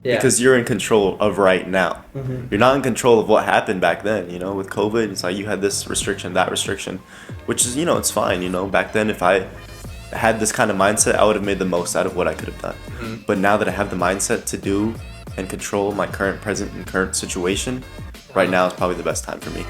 Yeah. Because you're in control of right now. You're not in control of what happened back then, with COVID. It's like you had this restriction, that restriction, which is, it's fine, back then if I had this kind of mindset, I would have made the most out of what I could have done. But now that I have the mindset to do and control my current present and current situation, right now is probably the best time for me.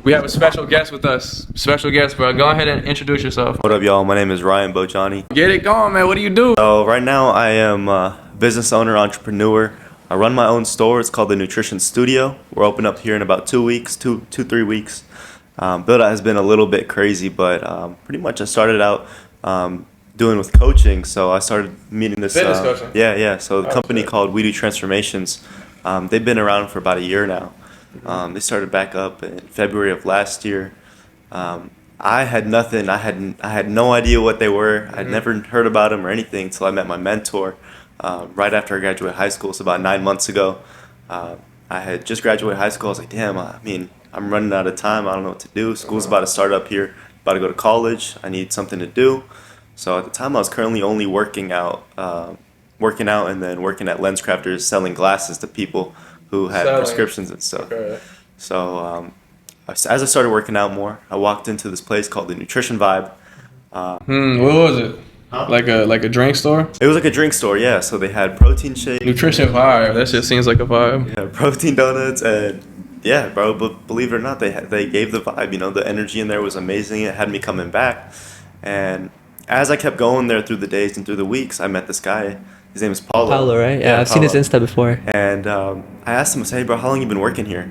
We have a special guest with us. Special guest, bro. Go ahead and introduce yourself. What up, y'all? My name is Raian Bhojani. Get it going, man. What do you do? So right now I am a business owner, entrepreneur. I run my own store. It's called the Nutrition Studio. We're open up here in about 2 weeks, 3 weeks. Build out has been a little bit crazy, but pretty much I started out doing with coaching. So I started meeting this. Fitness coaching? Yeah. So the company shit. called We Do Transformations. They've been around for about a year now. They started back up in February of last year. I had nothing. I had no idea what they were. I'd never heard about them or anything until I met my mentor right after I graduated high school. So about 9 months ago, I had just graduated high school. I was like, damn. I'm running out of time. I don't know what to do. School's about to start up here. About to go to college. I need something to do. So at the time, I was currently only working out, and then working at Lens Crafters, selling glasses to people who had prescriptions and stuff. Okay. So as I started working out more, I walked into this place called the Nutrition Vibe. What was it? Huh? Like a drink store? It was like a drink store, yeah. So they had protein shakes. Nutrition vibe. That shit seems like a vibe. Yeah, protein donuts, and yeah, bro. But believe it or not, they gave the vibe. The energy in there was amazing. It had me coming back, and as I kept going there through the days and through the weeks, I met this guy. His name is Paulo. Paulo, right? Yeah, I've seen his Insta before. And I asked him, I said, hey, bro, how long you been working here?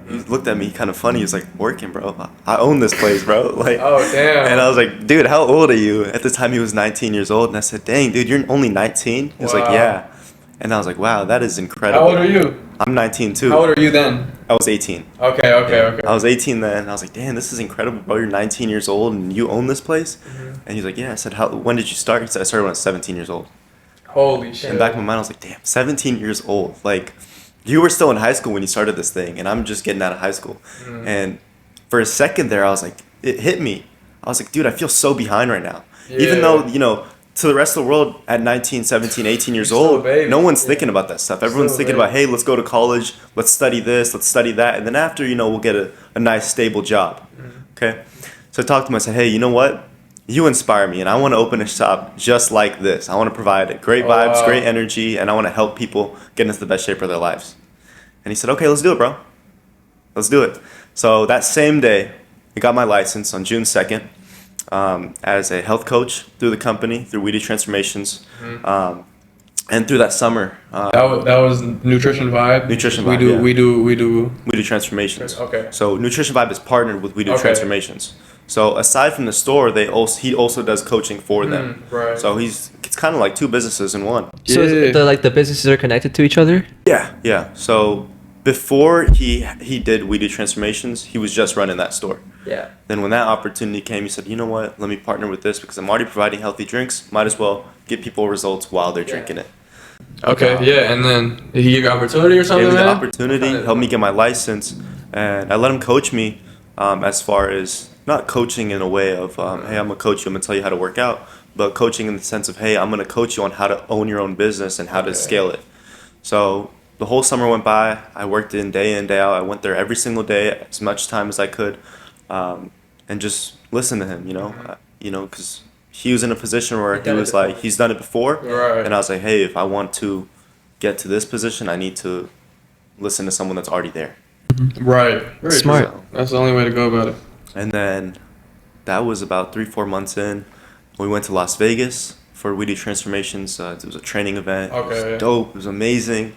He looked at me kind of funny. He was like, working, bro. I own this place, bro. Like, Oh, damn. And I was like, dude, how old are you? At the time, he was 19 years old. And I said, dang, dude, you're only 19? He was like, Wow. yeah. And I was like, wow, that is incredible. How old are you? I'm 19, too. How old are you then? I was 18. Okay. I was 18 then. I was like, damn, this is incredible, bro. You're 19 years old and you own this place? And he's like, yeah. I said, when did you start? He said, I started when I was 17 years old. Holy shit. And back in my mind, I was like, damn, 17 years old. Like, you were still in high school when you started this thing, and I'm just getting out of high school. And for a second there, I was like, it hit me. I was like, dude, I feel so behind right now. Even though, to the rest of the world at 19, 17, 18 years You're still a old, baby. no one's thinking about that stuff. Everyone's Still a thinking baby. about, hey, let's go to college, let's study this, let's study that, and then after, we'll get a nice, stable job. Okay? So I talked to him, I said, hey, you know what? You inspire me, and I want to open a shop just like this. I want to provide great vibes, wow. great energy, and I want to help people get into the best shape of their lives. And he said, okay, let's do it, bro. Let's do it. So that same day, I got my license on June 2nd as a health coach through the company, through We Do Transformations. And through that summer, That was Nutrition Vibe. Nutrition We Vibe, do yeah. we do. We Do Transformations. Okay. So Nutrition Vibe is partnered with We Do Okay. Transformations. So aside from the store, he also does coaching for them. Right. So it's kind of like two businesses in one. So is the businesses are connected to each other? Yeah. So before he did We Do Transformations, he was just running that store. Yeah. Then when that opportunity came, he said, you know what, let me partner with this because I'm already providing healthy drinks. Might as well get people results while they're drinking it. Okay, yeah, and then did he give you opportunity or something, Gave me the man? opportunity, helped me get my license, and I let him coach me as far as not coaching in a way of, hey, I'm going to coach you, I'm going to tell you how to work out, but coaching in the sense of, hey, I'm going to coach you on how to own your own business and how to scale it. So the whole summer went by. I worked in, day out. I went there every single day, as much time as I could, and just listen to him, because he was in a position where he was like, he's done it before. Right. And I was like, hey, if I want to get to this position, I need to listen to someone that's already there. Right. Very Smart. true. That's the only way to go about it. And then that was about 3-4 months in. We went to Las Vegas for We Do Transformations. It was a training event. Okay. It was dope. It was amazing.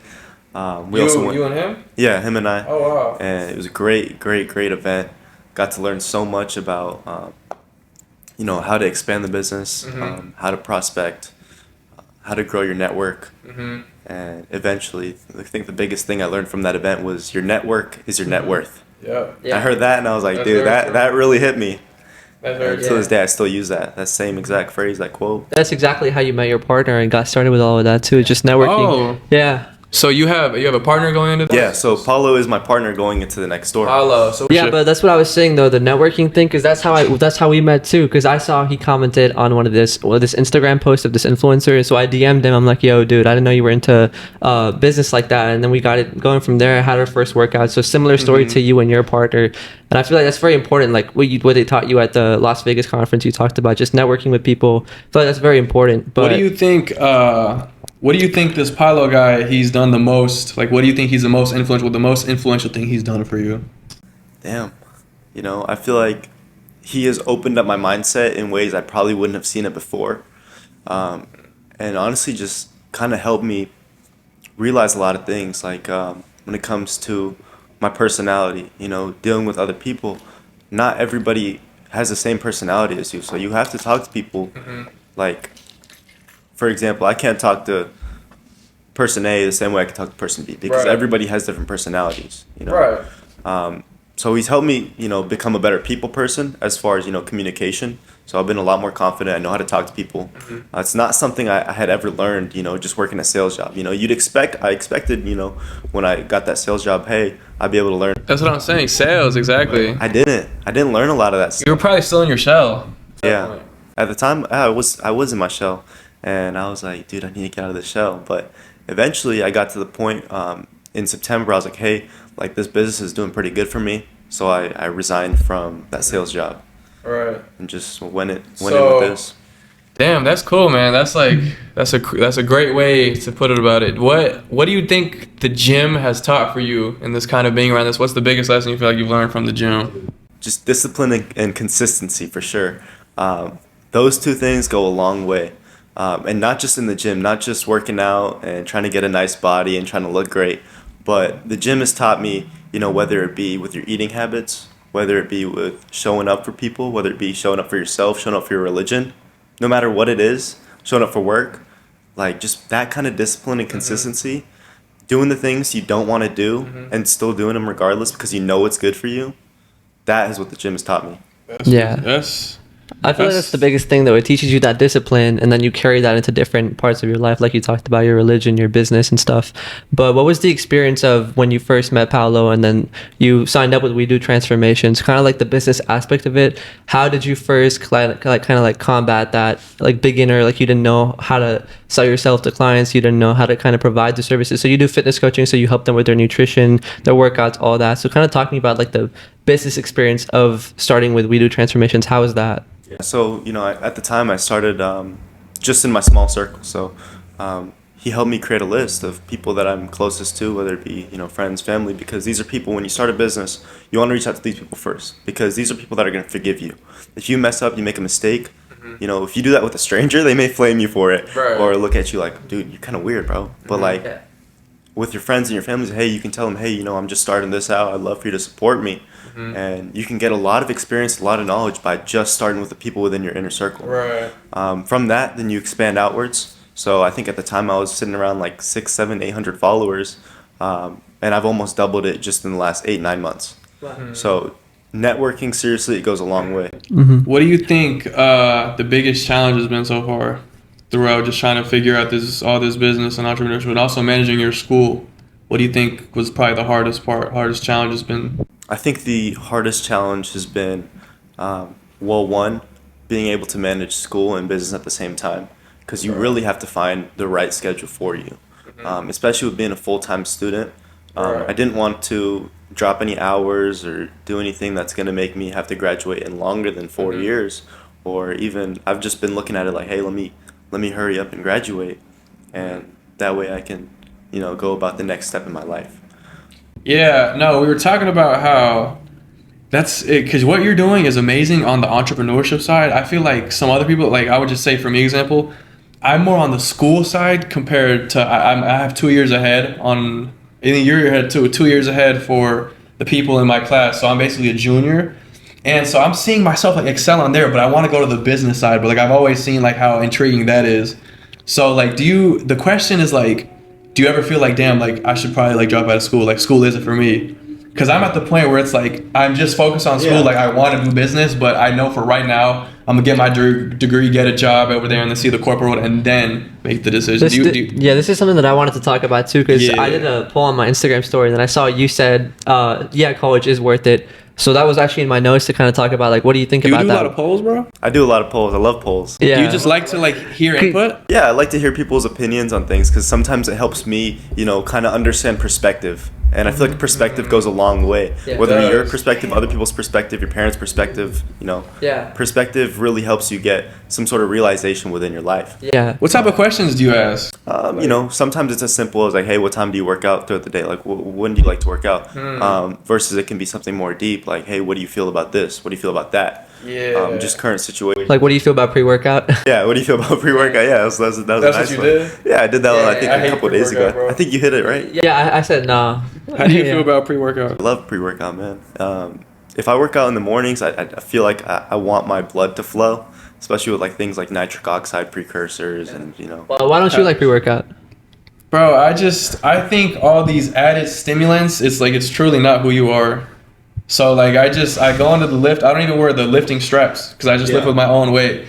We You also went, and him? yeah, him and I. Oh wow. And it was a great event. Got to learn so much about, how to expand the business, how to prospect, how to grow your network. And eventually, I think the biggest thing I learned from that event was your network is your net worth. Yeah. Yeah. I heard that and I was like, That's dude, very true. that really hit me. That's very And true. to this day, I still use that same exact phrase, that quote. That's exactly how you met your partner and got started with all of that too. Just networking. Oh. Yeah. So you have a partner going into this? Yeah, so Paulo is my partner going into the next store. Paulo. So Yeah, but that's what I was saying though, the networking thing, because that's how we met too. Because I saw he commented on this Instagram post of this influencer, so I DM'd him. I'm like, yo, dude, I didn't know you were into business like that, and then we got it going from there. I had our first workout, so similar story to you and your partner, and I feel like that's very important. Like what they taught you at the Las Vegas conference, you talked about just networking with people. I feel like that's very important. But what do you think? What do you think this Paulo guy, he's done the most? Like, what do you think he's the most influential? The most influential thing he's done for you? Damn. I feel like he has opened up my mindset in ways I probably wouldn't have seen it before. And honestly, just kind of helped me realize a lot of things. Like when it comes to my personality, dealing with other people, not everybody has the same personality as you. So you have to talk to people. Like, for example, I can't talk to person A the same way I can talk to person B because everybody has different personalities, Right. So he's helped me, become a better people person as far as, communication. So I've been a lot more confident. I know how to talk to people. It's not something I had ever learned, just working a sales job. I expected, when I got that sales job, hey, I'd be able to learn. That's what I'm saying. Sales, exactly. I didn't learn a lot of that stuff. You were probably still in your shell. Yeah. At the time, I was in my shell. And I was like, dude, I need to get out of the shell. But eventually I got to the point in September, I was like, hey, like this business is doing pretty good for me. So I resigned from that sales job. Right. And just went in with this. Damn, that's cool, man. That's a great way to put it about it. What do you think the gym has taught for you in this kind of being around this? What's the biggest lesson you feel like you've learned from the gym? Just discipline and consistency for sure. Those two things go a long way. And not just in the gym, not just working out and trying to get a nice body and trying to look great, but the gym has taught me, whether it be with your eating habits, whether it be with showing up for people, whether it be showing up for yourself, showing up for your religion, no matter what it is, showing up for work, like just that kind of discipline and consistency, doing the things you don't want to do and still doing them regardless because you know it's good for you. That is what the gym has taught me. I feel like that's the biggest thing, though. It teaches you that discipline, and then you carry that into different parts of your life, like you talked about your religion, your business, and stuff. But what was the experience of when you first met Paulo, and then you signed up with We Do Transformations? Kind of like the business aspect of it. How did you first kind of combat that, like beginner, like you didn't know how to sell yourself to clients, you didn't know how to kind of provide the services. So you do fitness coaching, so you help them with their nutrition, their workouts, all that. So kind of talking about like the business experience of starting with We Do Transformations. How was that? Yeah, so, at the time I started just in my small circle. So he helped me create a list of people that I'm closest to, whether it be, friends, family, because these are people, when you start a business, you want to reach out to these people first because these are people that are going to forgive you. If you mess up, you make a mistake, if you do that with a stranger, they may flame you for it or look at you like, dude, you're kind of weird, bro. But with your friends and your families, hey, you can tell them, hey, I'm just starting this out. I'd love for you to support me. And you can get a lot of experience, a lot of knowledge by just starting with the people within your inner circle. Right. From that, then you expand outwards. So I think at the time I was sitting around like 600, 700, 800 followers. And I've almost doubled it just in the last 8-9 months. Wow. So networking, seriously, it goes a long way. What do you think the biggest challenge has been so far throughout just trying to figure out all this business and entrepreneurship, but also managing your school? What do you think was probably the hardest challenge has been? I think the hardest challenge has been, one, being able to manage school and business at the same time, because you really have to find the right schedule for you, especially with being a full-time student. I didn't want to drop any hours or do anything that's going to make me have to graduate in longer than 4 years, or even I've just been looking at it like, hey, let me hurry up and graduate, and that way I can, go about the next step in my life. Yeah, no, we were talking about how that's it, because what you're doing is amazing on the entrepreneurship side. I feel like some other people, like I would just say for me example, I'm more on the school side compared to, I have 2 years ahead on, I think you're ahead too, 2 years ahead for the people in my class. So I'm basically a junior. And so I'm seeing myself like excel on there, but I want to go to the business side. But like I've always seen like how intriguing that is. So like the question is like, do you ever feel like, damn, like I should probably like drop out of school? Like school isn't for me. Because I'm at the point where it's like, I'm just focused on school. Yeah. Like I want to do business, but I know for right now, I'm gonna get my degree, get a job over there, and then see the corporate world, and then make the decision. This is something that I wanted to talk about too, because I did a poll on my Instagram story, and then I saw you said, college is worth it. So that was actually in my notes to kind of talk about, like, what do you think about that? You do a lot of polls, bro? I do a lot of polls. I love polls. Yeah. You just like to, like, hear input? Yeah, I like to hear people's opinions on things because sometimes it helps me, kind of understand perspective. And I feel like perspective goes a long way. Yeah, whether your perspective, other people's perspective, your parents' perspective, perspective really helps you get some sort of realization within your life. Yeah. What type of questions do you ask? Sometimes it's as simple as like, hey, what time do you work out throughout the day? Like, when do you like to work out? Versus it can be something more deep, like, hey, what do you feel about this? What do you feel about that? Yeah. Just current situation. Like, what do you feel about pre-workout? Yeah, what do you feel about pre-workout? Yeah, that was a nice one. Did? Yeah, I did that one, I think, a couple of days ago. Bro. I think you hit it, right? Yeah, I said nah. How do you feel about pre-workout? I love pre-workout, man. If I work out in the mornings, I feel like I want my blood to flow, especially with like things like nitric oxide precursors and, Well, why don't you like pre-workout? Bro, I think all these added stimulants, it's truly not who you are. So like I go into the lift. I don't even wear the lifting straps because I just lift with my own weight.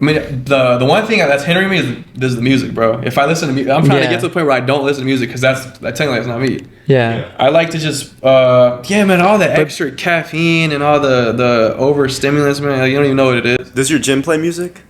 I mean, the one thing that's hindering me is the music, bro. If I listen to music, I'm trying to get to the point where I don't listen to music because that technically is not me. Yeah. I like to just all the extra caffeine and all the overstimulants, man. You don't even know what it is. Does your gym play music?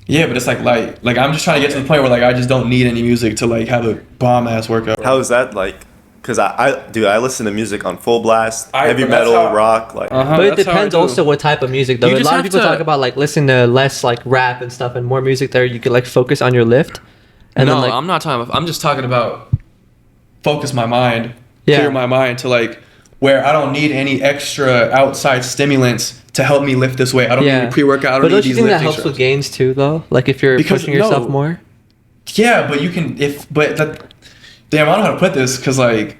Yeah, but it's like light. Like I'm just trying to get to the point where like I just don't need any music to like have a bomb ass workout. How is that like? Because I listen to music on full blast, heavy metal, rock, like. But it depends also what type of music though. A lot of people talk about like listen to less like rap and stuff and more music there. You could like focus on your lift. And then, like, I'm not talking. I'm just talking about focus my mind, clear my mind to like where I don't need any extra outside stimulants to help me lift this weight. I don't need any pre-workout. I don't need these lifting But don't you think that helps with gains too though? Like if you're pushing yourself more. Yeah, but you can damn, I don't know how to put this because like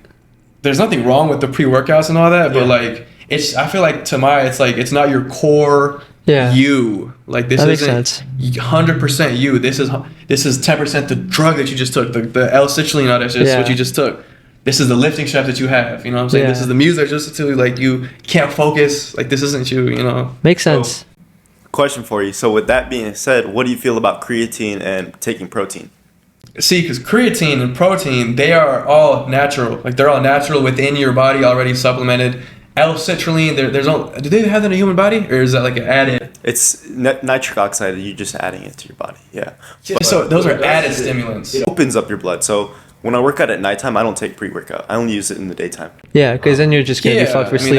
there's nothing wrong with the pre-workouts and all that, but like I feel like it's not your core you. Like this isn't 100% you. This is 10% the drug that you just took, the L-citrulline, that's just what you just took. This is the lifting strap that you have, you know what I'm saying? Yeah. This is the music just to like you can't focus, like this isn't you, you know. Makes sense. Question for you. So with that being said, what do you feel about creatine and taking protein? See, because creatine and protein, they are all natural. Like they're all natural within your body, already supplemented. L-citrulline, do they have that in a human body, or is that like an added? It's nitric oxide. You're just adding it to your body. Yeah. So those are added stimulants. It opens up your blood. So when I work out at nighttime, I don't take pre-workout. I only use it in the daytime. Yeah, because then you're just gonna be fucked for sleeping.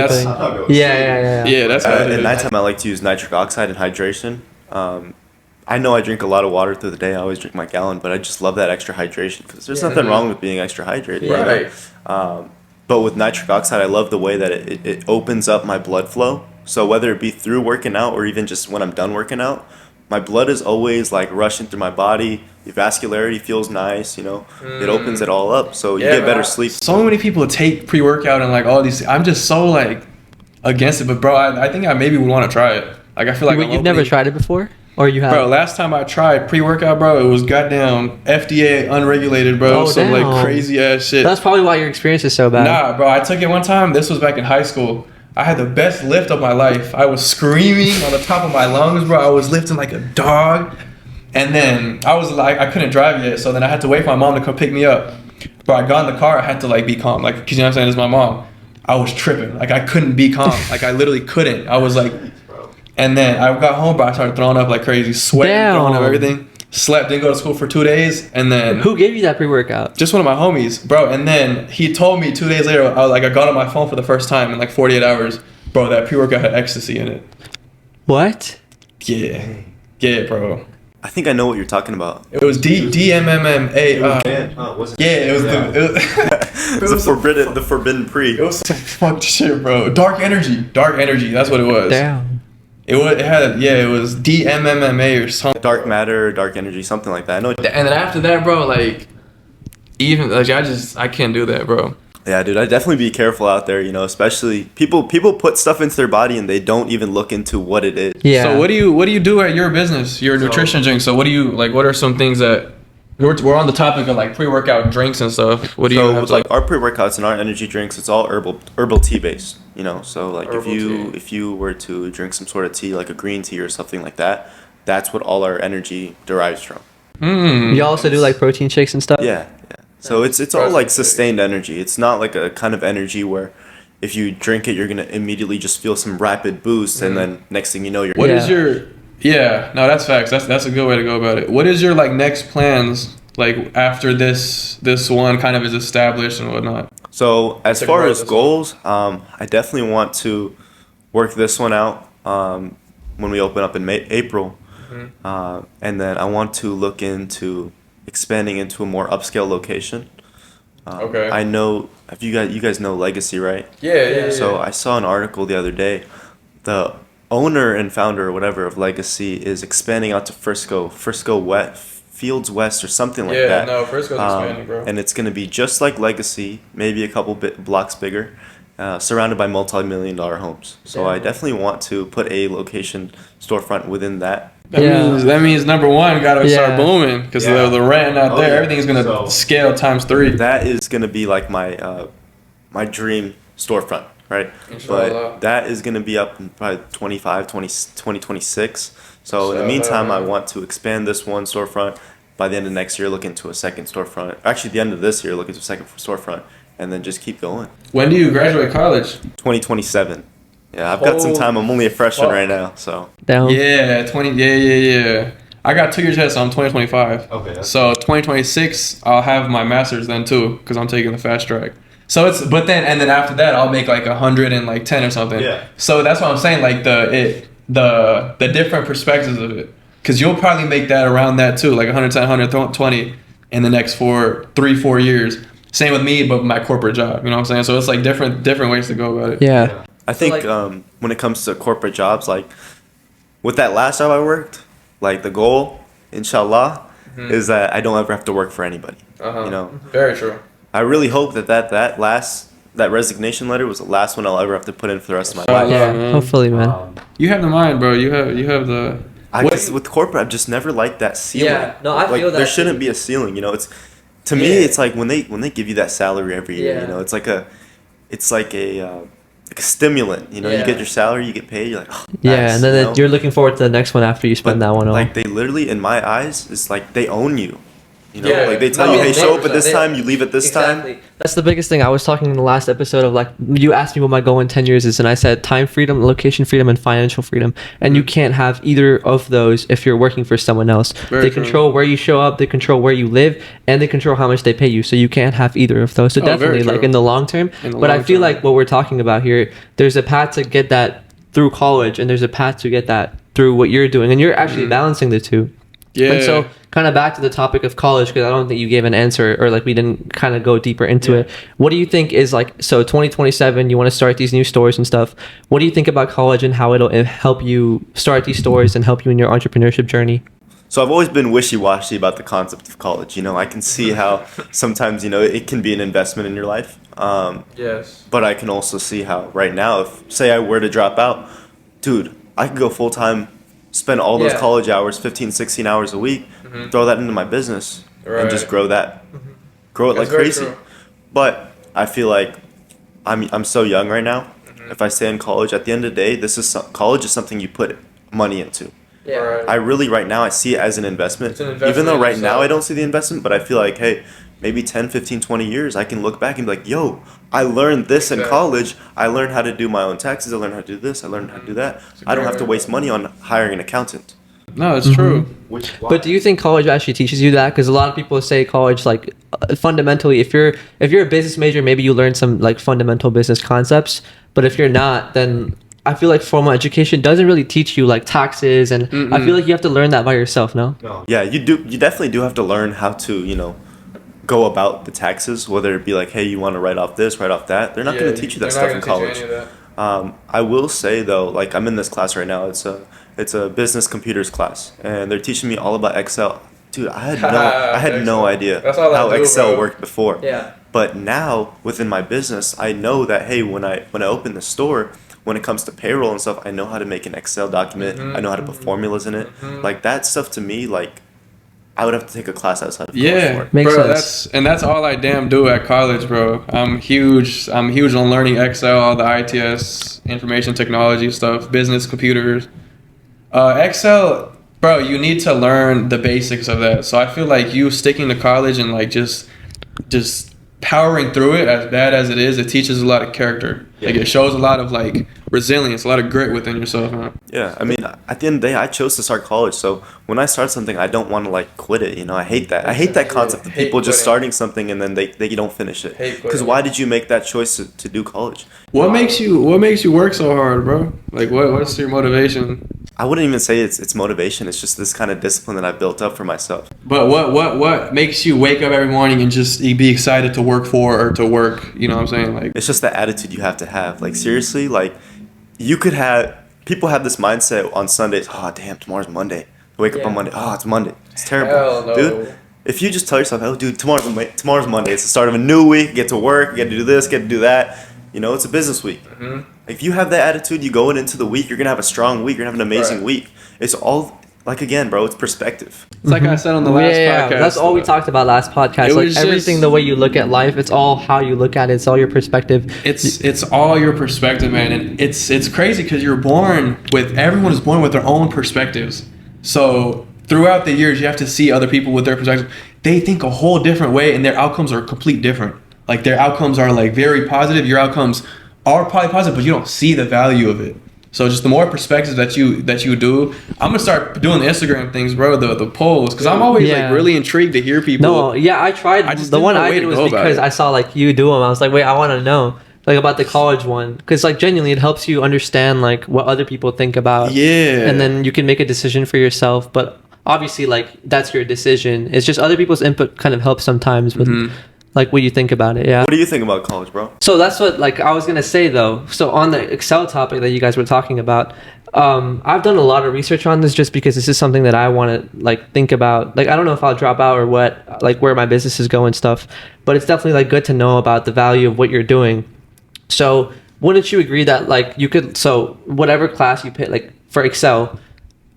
Yeah, that's at nighttime. I like to use nitric oxide and hydration. I know I drink a lot of water through the day. I always drink my gallon, but I just love that extra hydration because there's nothing wrong with being extra hydrated. Right. But with nitric oxide, I love the way that it opens up my blood flow. So whether it be through working out or even just when I'm done working out, my blood is always like rushing through my body. The vascularity feels nice, It opens it all up, so you get better sleep. So many people take pre-workout and like all these. I'm just so like against it, but bro, I think I maybe would want to try it. Like I feel like you've never tried it before. Or you have? Bro, last time I tried pre-workout, bro, it was goddamn FDA unregulated, bro. Some like crazy ass shit. That's probably why your experience is so bad. Nah, bro, I took it one time. This was back in high school. I had the best lift of my life. I was screaming on the top of my lungs, bro. I was lifting like a dog. And then I was like, I couldn't drive yet. So then I had to wait for my mom to come pick me up. Bro, I got in the car. I had to like be calm. Like, cause you know what I'm saying? It's my mom. I was tripping. Like I couldn't be calm. Like I literally couldn't. I was like, and then I got home, bro. I started throwing up like crazy, sweating, throwing up everything. Slept, didn't go to school for 2 days, and then who gave you that pre-workout? Just one of my homies, bro. And then he told me 2 days later, I got on my phone for the first time in like 48 hours, bro. That pre-workout had ecstasy in it. What? Yeah, bro. I think I know what you're talking about. It was DMMMA. It was the forbidden pre. It was fuck shit, bro. Dark energy. That's what it was. Damn. It was DMMMA or something. Dark matter, dark energy, something like that. I know. And then after that, bro, like, even like I can't do that, bro. Yeah, dude, I'd definitely be careful out there, especially people put stuff into their body and they don't even look into what it is. Yeah. So what do you do at your business, your nutrition drink? So what are some things that we're on the topic of like pre-workout drinks and stuff. What do you So have? with like our pre-workouts and our energy drinks, it's all herbal tea based. You know, so like Herbal tea. if you were to drink some sort of tea, like a green tea or something like that, that's what all our energy derives from. You also do like protein shakes and stuff? Yeah, yeah. So it's all like sustained energy. It's not like a kind of energy where if you drink it, you're gonna immediately just feel some rapid boost, and then next thing you know, you're. What Yeah. is your? Yeah, no, that's facts. That's a good way to go about it. What is your like next plans like after this one kind of is established and whatnot? So as Take far more as of this goals, I definitely want to work this one out when we open up in April, and then I want to look into expanding into a more upscale location. Okay. I know if you guys know Legacy, right? Yeah. So I saw an article the other day. The owner and founder or whatever of Legacy is expanding out to Frisco West, Fields West or something like that. no, Frisco's expanding, bro. And it's going to be just like Legacy, maybe a couple blocks bigger, surrounded by multi-million-dollar homes. So I definitely want to put a location storefront within that. That means number one gotta start booming because the rent out there, yeah. everything's gonna scale times 3. That is going to be like my my dream storefront, right? Inshallah. But that is going to be up in probably 2026. So in the meantime, I want to expand this one storefront. By the end of next year, look into a second storefront. Actually, the end of this year, look into a second storefront, and then just keep going. When do you graduate college? 2027. Yeah, I've got some time. I'm only a freshman right now, so. Down. Yeah, 20. Yeah. I got 2 years ahead, so I'm 2025. Okay. So 2026, I'll have my master's then too, because I'm taking the fast track. So but then after that, I'll make like 110 or something. Yeah. So that's what I'm saying, like the different perspectives of it, because you'll probably make that around that too, like 110, 120 in the next 4 years. Same with me, but my corporate job. You know what I'm saying? So it's like different ways to go about it. Yeah. I think when it comes to corporate jobs, like with that last job I worked, like the goal, inshallah, is that I don't ever have to work for anybody. You know, Very true. I really hope that resignation letter was the last one I'll ever have to put in for the rest of my life. Yeah. man. Hopefully, man. You have the mind, bro. You have the. With corporate, I've just never liked that ceiling. Yeah, no, I like, feel that there shouldn't too. be a ceiling. You know, to me, it's like when they give you that salary every year. Yeah. You know, it's like a stimulant. You know, you Yeah. get your salary, you get paid. You're like, oh, Yeah, nice, and then you know? you're looking forward to the next one after you spend that one on. Like they literally, in my eyes, it's like they own you. You know, Yeah. like they tell No, you, hey, show up at 100%. this time, you leave at this time. That's the biggest thing. I was talking in the last episode of like, you asked me what my goal in 10 years is, and I said time freedom, location freedom, and financial freedom. And you can't have either of those if you're working for someone else. Very They true. control where you show up, they control where you live, and they control how much they pay you. So you can't have either of those. So very definitely, like true. in the long term. In the But I long feel term. like what we're talking about here, there's a path to get that through college, and there's a path to get that through what you're doing, and you're actually balancing the two. Yeah. And so, kind of back to the topic of college, because I don't think you gave an answer, or like we didn't kind of go deeper into it. What do you think is like, so 2027, you want to start these new stores and stuff. What do you think about college and how it'll help you start these stores and help you in your entrepreneurship journey? So I've always been wishy-washy about the concept of college. You know, I can see how sometimes, you know, it can be an investment in your life. Yes. But I can also see how right now, if say I were to drop out, dude, I could go full-time, spend all those Yeah. college hours, 15, 16 hours a week, throw that into my business and just grow that. Grow it That's like very crazy. true. But I feel like I'm so young right now. If I stay in college, at the end of the day, college is something you put money into. Yeah. I really right now I see it as an investment. It's an investment Even though in right now yourself. I don't see the investment, but I feel like, hey, maybe 10, 15, 20 years I can look back and be like, yo, I learned this in Exactly. college. I learned how to do my own taxes. I learned how to do this. I learned how to do that. I don't have to waste money on hiring an accountant. No, it's true. But do you think college actually teaches you that? Because a lot of people say college, like fundamentally, if you're a business major, maybe you learn some like fundamental business concepts. But if you're not, then I feel like formal education doesn't really teach you like taxes, and I feel like you have to learn that by yourself. No. Yeah, you do. You definitely do have to learn how to, you know, go about the taxes. Whether it be like, hey, you want to write off this, write off that. They're not going to teach you that stuff in college. I will say though, like I'm in this class right now. It's a business computers class, and they're teaching me all about Excel. Dude, I had no idea That's all I how do, Excel bro. worked before. Yeah. But now within my business, I know that hey, when I open the store, when it comes to payroll and stuff, I know how to make an Excel document. I know how to put formulas in it. Like that stuff to me, like I would have to take a class outside of college Yeah, for it. Makes bro, sense. that's all I damn do at college, bro. I'm huge on learning Excel, all the ITS, information technology stuff, business computers. Excel, bro, you need to learn the basics of that. So I feel like you sticking to college and like just powering through it, as bad as it is, it teaches a lot of character. Like it shows a lot of like resilience, a lot of grit within yourself, man. Yeah, I mean, at the end of the day, I chose to start college. So when I start something, I don't want to like quit it. You know, I hate that. I hate that concept of Hate people just quitting. starting something and then they don't finish it. Hate Because quitting. why did you make that choice to do college? What makes you work so hard, bro? Like what's your motivation? I wouldn't even say it's motivation. It's just this kind of discipline that I built up for myself. But what makes you wake up every morning and just be excited to work for or to work? You know what I'm saying? Like It's just the attitude you have to have. Like seriously, like people have this mindset on Sundays. Oh damn, tomorrow's Monday. I wake up on Monday. Oh, it's Monday. It's terrible, Hell no. dude. If you just tell yourself, oh, dude, tomorrow's Monday. It's the start of a new week. Get to work. Get to do this. Get to do that. You know, it's a business week. Mm-hmm. If you have that attitude, you go into the week. You're gonna have a strong week. You're gonna have an amazing week. It's all like again, bro. It's perspective. it's like I said on the last podcast. That's all we talked about last podcast. It Like was everything, just- the way you look at life, it's all how you look at it. It's all your perspective. It's all your perspective, man, and it's crazy because everyone is born with their own perspectives. So throughout the years, you have to see other people with their perspective. They think a whole different way, and their outcomes are complete different. Like their outcomes are like very positive. Your outcomes are probably positive, but you don't see the value of it. So just the more perspectives that you do, I'm gonna start doing the Instagram things, bro. The polls, because I'm always Yeah. like really intrigued to hear people. No, yeah, I tried. I just The didn't one know I a way did to was go about because it. I saw like you do them. I was like, wait, I want to know like about the college one because like genuinely it helps you understand like what other people think about. Yeah. And then you can make a decision for yourself. But obviously, like that's your decision. It's just other people's input kind of helps sometimes with like what you think about it. Yeah. What do you think about college, bro? So that's what like I was gonna say though. So on the Excel topic that you guys were talking about, I've done a lot of research on this just because this is something that I want to like think about. Like I don't know if I'll drop out or what, like where my business is going stuff, but it's definitely like good to know about the value of what you're doing. So wouldn't you agree that like you could whatever class you pick like for Excel,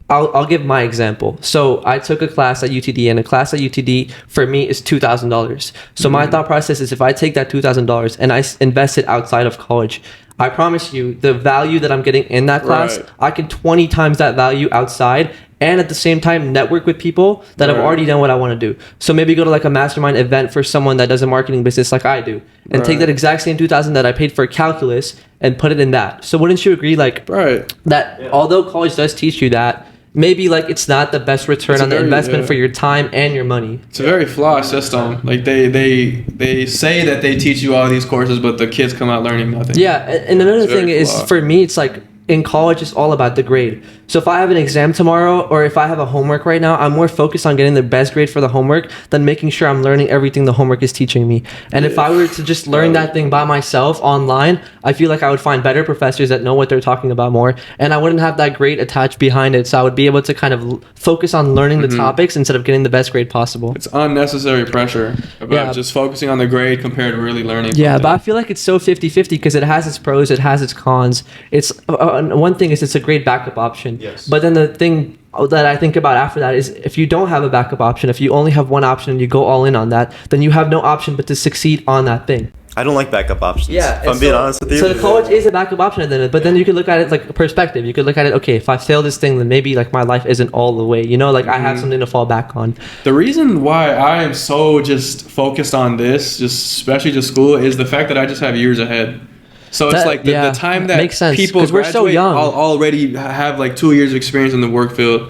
I'll give my example. So I took a class at UTD, and a class at UTD for me is $2,000. So my thought process is if I take that $2,000 and I invest it outside of college, I promise you the value that I'm getting in that class, Right. I can 20 times that value outside and at the same time network with people that have Right. already done what I want to do. So maybe go to like a mastermind event for someone that does a marketing business like I do and take Right. that exact same 2,000 that I paid for calculus and put it in that. So wouldn't you agree like Right. that although college does teach you that, maybe like it's not the best return It's a on the very, investment yeah. for your time and your money. It's a very flawed system. Like they say that they teach you all these courses, but the kids come out learning nothing. Yeah, and another It's very thing is flawed. for me, it's like in college, it's all about the grade. So if I have an exam tomorrow or if I have a homework right now, I'm more focused on getting the best grade for the homework than making sure I'm learning everything the homework is teaching me. And if I were to just learn that thing by myself online, I feel like I would find better professors that know what they're talking about more, and I wouldn't have that grade attached behind it. So I would be able to kind of focus on learning the topics instead of getting the best grade possible. It's unnecessary pressure about Yeah. just focusing on the grade compared to really learning. Yeah, something. but I feel like it's so 50-50 because it has its pros, it has its cons. It's one thing is it's a great backup option. Yes. But then the thing that I think about after that is if you don't have a backup option, if you only have one option and you go all in on that, then you have no option but to succeed on that thing. I don't like backup options. Yeah, if I'm being honest with you. So the college is a backup option then, but then you could look at it like perspective. You could look at it, okay, if I fail this thing, then maybe like my life isn't all the way, you know, like I have something to fall back on. The reason why I am so just focused on this, just especially just school, is the fact that I just have years ahead. So it's That- like the yeah, time that makes sense, people 'cause we're so graduate, young. I'll already have like 2 years of experience in the work field,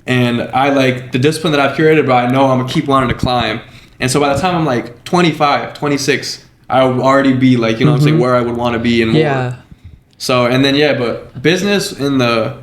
and I like the discipline that I've curated, but I know I'm gonna keep wanting to climb. And so by the time I'm like 25, 26, I will already be like, you know what I'm saying, where I would want to be and more. Yeah. So, and then, but business in the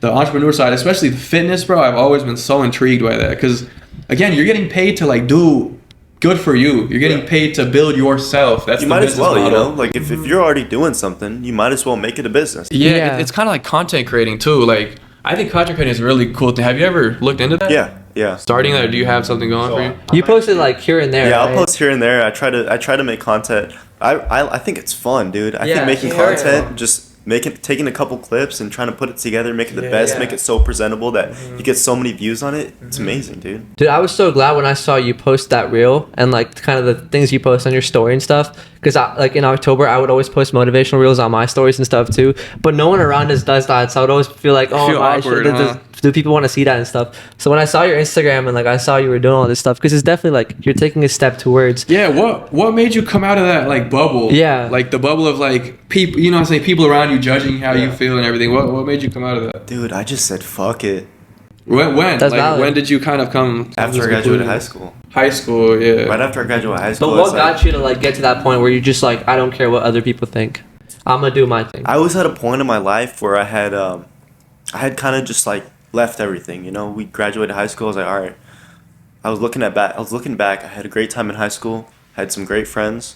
entrepreneur side, especially the fitness, bro, I've always been so intrigued by that. Because, again, you're getting paid to, like, do good for you. You're getting paid to build yourself. That's you the might as business well, you model. know, like if you're already doing something, you might as well make it a business. Yeah, Yeah. it's kind of like content creating, too. Like, I think content creating is a really cool thing. Have you ever looked into that? Yeah. Starting that, or do you have something going for you? You posted like here and there. Yeah, I'll right? post here and there. I try to make content. I think it's fun, dude. I Yeah, think making it's very content fun. just taking a couple clips and trying to put it together, make it the best, make it so presentable that you get so many views on it. It's amazing, dude. Dude, I was so glad when I saw you post that reel and like kind of the things you post on your story and stuff. Because like in October, I would always post motivational reels on my stories and stuff too. But no one around us does that, so I would always feel like, oh, awkward, do people want to see that and stuff? So when I saw your Instagram and like I saw you were doing all this stuff, because it's definitely like you're taking a step towards. Yeah. What made you come out of that like bubble? Yeah. Like the bubble of like people, you know what I'm saying? People around you judging how you feel and everything. What made you come out of that? Dude, I just said fuck it. When? That's like valid. when did you kind of come After I graduated high school. High school, yeah. Right after I graduated high school. But what got you to like get to that point where you're just like, I don't care what other people think, I'm gonna do my thing? I was at a point in my life where I had kind of just like left everything. You know, we graduated high school. I was like, all right. I was looking back. I had a great time in high school. Had some great friends.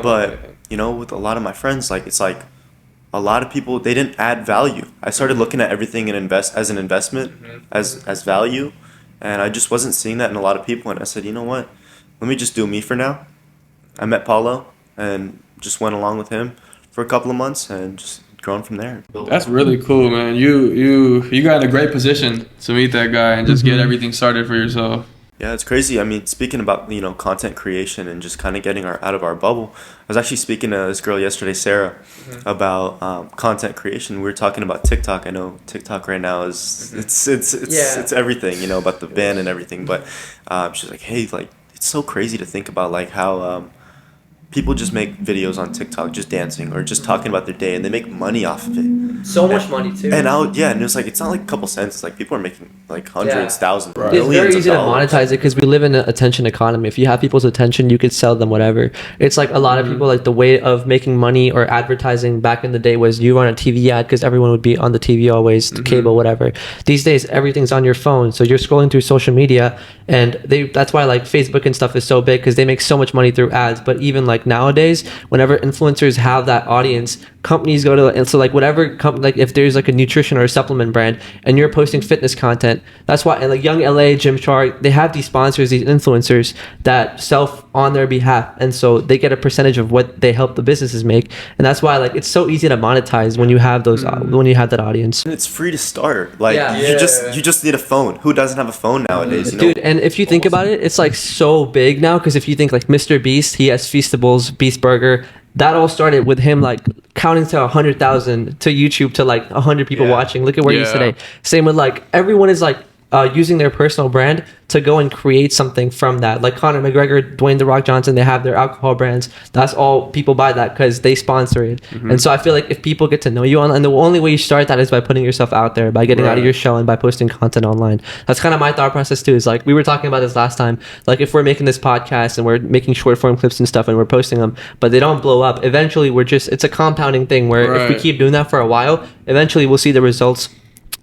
But you know, with a lot of my friends, like it's like a lot of people, they didn't add value. I started looking at everything and as an investment, as value, and I just wasn't seeing that in a lot of people. And I said, you know what? Let me just do me for now. I met Paulo and just went along with him for a couple of months and just grown from there. That's really cool, man. You got in a great position to meet that guy and just get everything started for yourself. Yeah, it's crazy. I mean, speaking about, you know, content creation and just kind of getting out of our bubble, I was actually speaking to this girl yesterday, Sarah, about content creation. We were talking about TikTok. I know TikTok right now is it's everything, you know, about the ban and everything. But she's like, hey, like it's so crazy to think about like how people just make videos on TikTok just dancing or just talking about their day, and they make money off of it. So much money too. And and it was like, it's not like a couple cents. It's like people are making like hundreds, thousands, It's millions very easy of to dollars. monetize it because we live in an attention economy. If you have people's attention, you could sell them whatever. It's like a lot of people, like the way of making money or advertising back in the day was you run a TV ad because everyone would be on the TV always, cable, whatever. These days, everything's on your phone. So you're scrolling through social media, and that's why like Facebook and stuff is so big because they make so much money through ads. But even like nowadays, whenever influencers have that audience, companies go to, and so like whatever like if there's like a nutrition or a supplement brand and you're posting fitness content, that's why, and like Young LA, Gymshark, they have these sponsors, these influencers that sell on their behalf, and so they get a percentage of what they help the businesses make. And that's why like it's so easy to monetize when you have those when you have that audience. And it's free to start. Like Yeah. you just need a phone. Who doesn't have a phone nowadays? You know? Dude, and if you think about it, it's like so big now, because if you think like Mr. Beast, he has Feastables, Beast Burger. That all started with him like counting to 100,000 to YouTube to like 100 people watching. Look at where he is today. Same with like everyone is like using their personal brand to go and create something from that. Like Conor McGregor, Dwayne The Rock Johnson, they have their alcohol brands. That's all, people buy that because they sponsor it. And so I feel like if people get to know you and the only way you start that is by putting yourself out there, by getting out of your shell and by posting content online. That's kind of my thought process too, is like we were talking about this last time. Like if we're making this podcast and we're making short form clips and stuff and we're posting them, but they don't blow up, eventually it's a compounding thing where if we keep doing that for a while, eventually we'll see the results.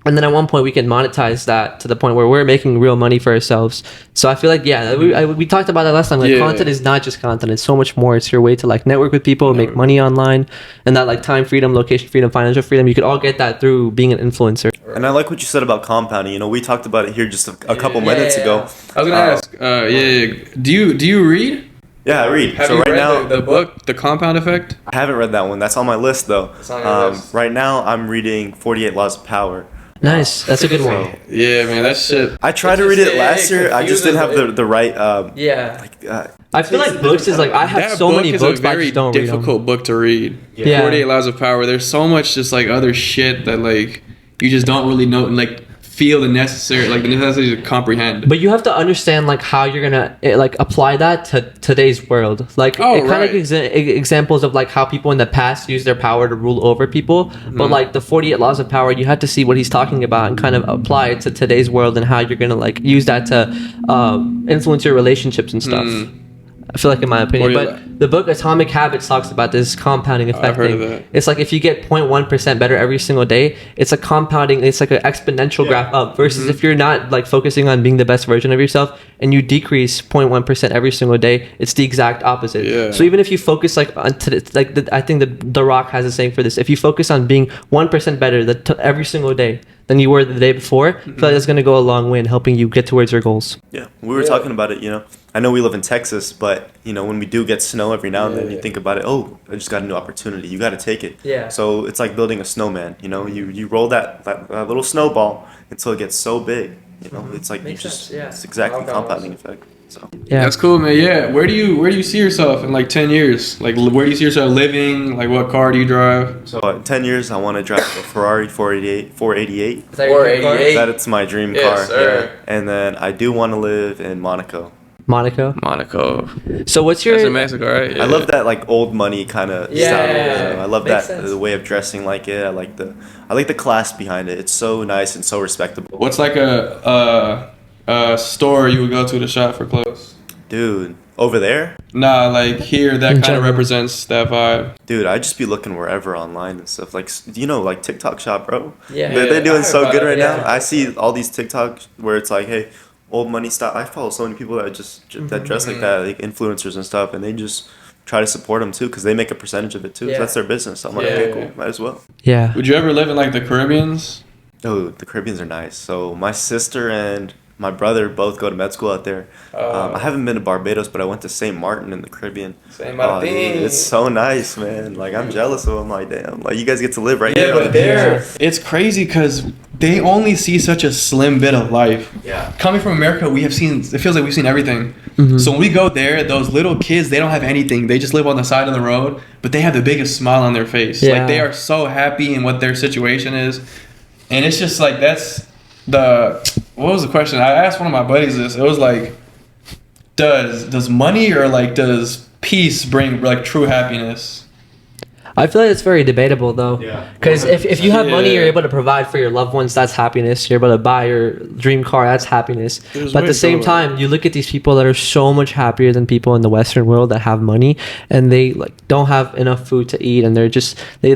And then at one point we can monetize that to the point where we're making real money for ourselves. So I feel like, we talked about that last time. Like content is not just content. It's so much more. It's your way to like network with people, make money online, and that like time freedom, location freedom, financial freedom. You could all get that through being an influencer. And I like what you said about compounding. You know, we talked about it here just a couple minutes ago. I was going to ask, do you read? Yeah, I read. Have so you right read now, the book, The Compound Effect? I haven't read that one. That's on my list though. It's on your list. Right now, I'm reading 48 Laws of Power. Nice. That's a good one. Yeah, man, that shit. I tried to read it last year. I just didn't have the right. I feel like books is like, I have That so book many is books, a but I very just don't read them. difficult book to read. Yeah. 48 Laws of Power. There's so much just like other shit that like you just don't really know, like feel the necessity to comprehend. But you have to understand like how you're gonna like apply that to today's world. Like it kind of examples of like how people in the past use their power to rule over people. But like the 48 Laws of Power, you have to see what he's talking about and kind of apply it to today's world and how you're gonna like use that to influence your relationships and stuff. I feel like, in my opinion, but the book Atomic Habits talks about this compounding effect I've heard thing. of that. It's like if you get 0.1% better every single day, it's a compounding, it's like an exponential graph up, versus if you're not like focusing on being the best version of yourself and you decrease 0.1% every single day, it's the exact opposite. Yeah. So even if you focus like on I think the Rock has a saying for this: if you focus on being 1% better every single day, than you were the day before, I feel like that's going to go a long way in helping you get towards your goals. Yeah, we were talking about it, I know we live in Texas, but, when we do get snow every now and then, you think about it, oh, I just got a new opportunity. You got to take it. Yeah. So it's like building a snowman, you roll that little snowball until it gets so big, it's like Makes sense, yeah. it's exactly Wow, compounding effect. So. Yeah. That's cool, man. Yeah. Where do you see yourself in like 10 years? Like, where do you see yourself living? Like, what car do you drive? So in 10 years, I want to drive a Ferrari 488. Is that your dream car? 488. That's my dream Yes, car. sir. Yeah. And then I do want to live in Monaco. Monaco. So what's your... That's in Mexico, right? Yeah. I love that like old money kind of Yeah, style. yeah, yeah. I love Makes that sense. the way of dressing like it. I like the class behind it. It's so nice and so respectable. What's like a store you would go to shop for clothes? Dude, over there? Nah, like here that In kind of general. represents that vibe. Dude, I just be looking wherever online and stuff. Like, like TikTok shop, bro. Yeah. They're I doing heard so about good it, right yeah. now. I see all these TikToks where it's like, hey, old money style. I follow so many people that that dress like that, like influencers and stuff, and they just try to support them too because they make a percentage of it too. Yeah. So that's their business. So I'm like, Yeah. okay, cool, might as well. Yeah. Would you ever live in like the Caribbeans? Oh, the Caribbeans are nice. So my sister and my brother both go to med school out there. I haven't been to Barbados, but I went to St. Martin in the Caribbean. St. Oh, Martin. dude, it's so nice, man. Like, I'm jealous of them. Like, damn, like you guys get to live right Yeah, here. but Like, there, it's crazy because they only see such a slim bit of life. Yeah. Coming from America, we have seen, it feels like we've seen everything. Mhm. So when we go there, those little kids, they don't have anything. They just live on the side of the road, but they have the biggest smile on their face. Yeah. Like, they are so happy in what their situation is. And it's just like, what was the question? I asked one of my buddies this. It was like, does money or like does peace bring like true happiness? I feel like it's very debatable though. Yeah. Because if you have money, Yeah. you're able to provide for your loved ones, that's happiness. You're able to buy your dream car, that's happiness. There's But at the ways same to- time, you look at these people that are so much happier than people in the Western world that have money, and they like don't have enough food to eat, and they're just they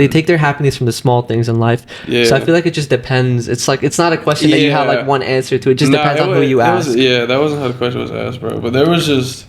take their happiness from the small things in life. Yeah. So I feel like it just depends. It's like it's not a question that you have Yeah. like one answer to. It just Nah, depends it on who was- you it ask. was- yeah, that wasn't how the question was asked, bro. But there was just,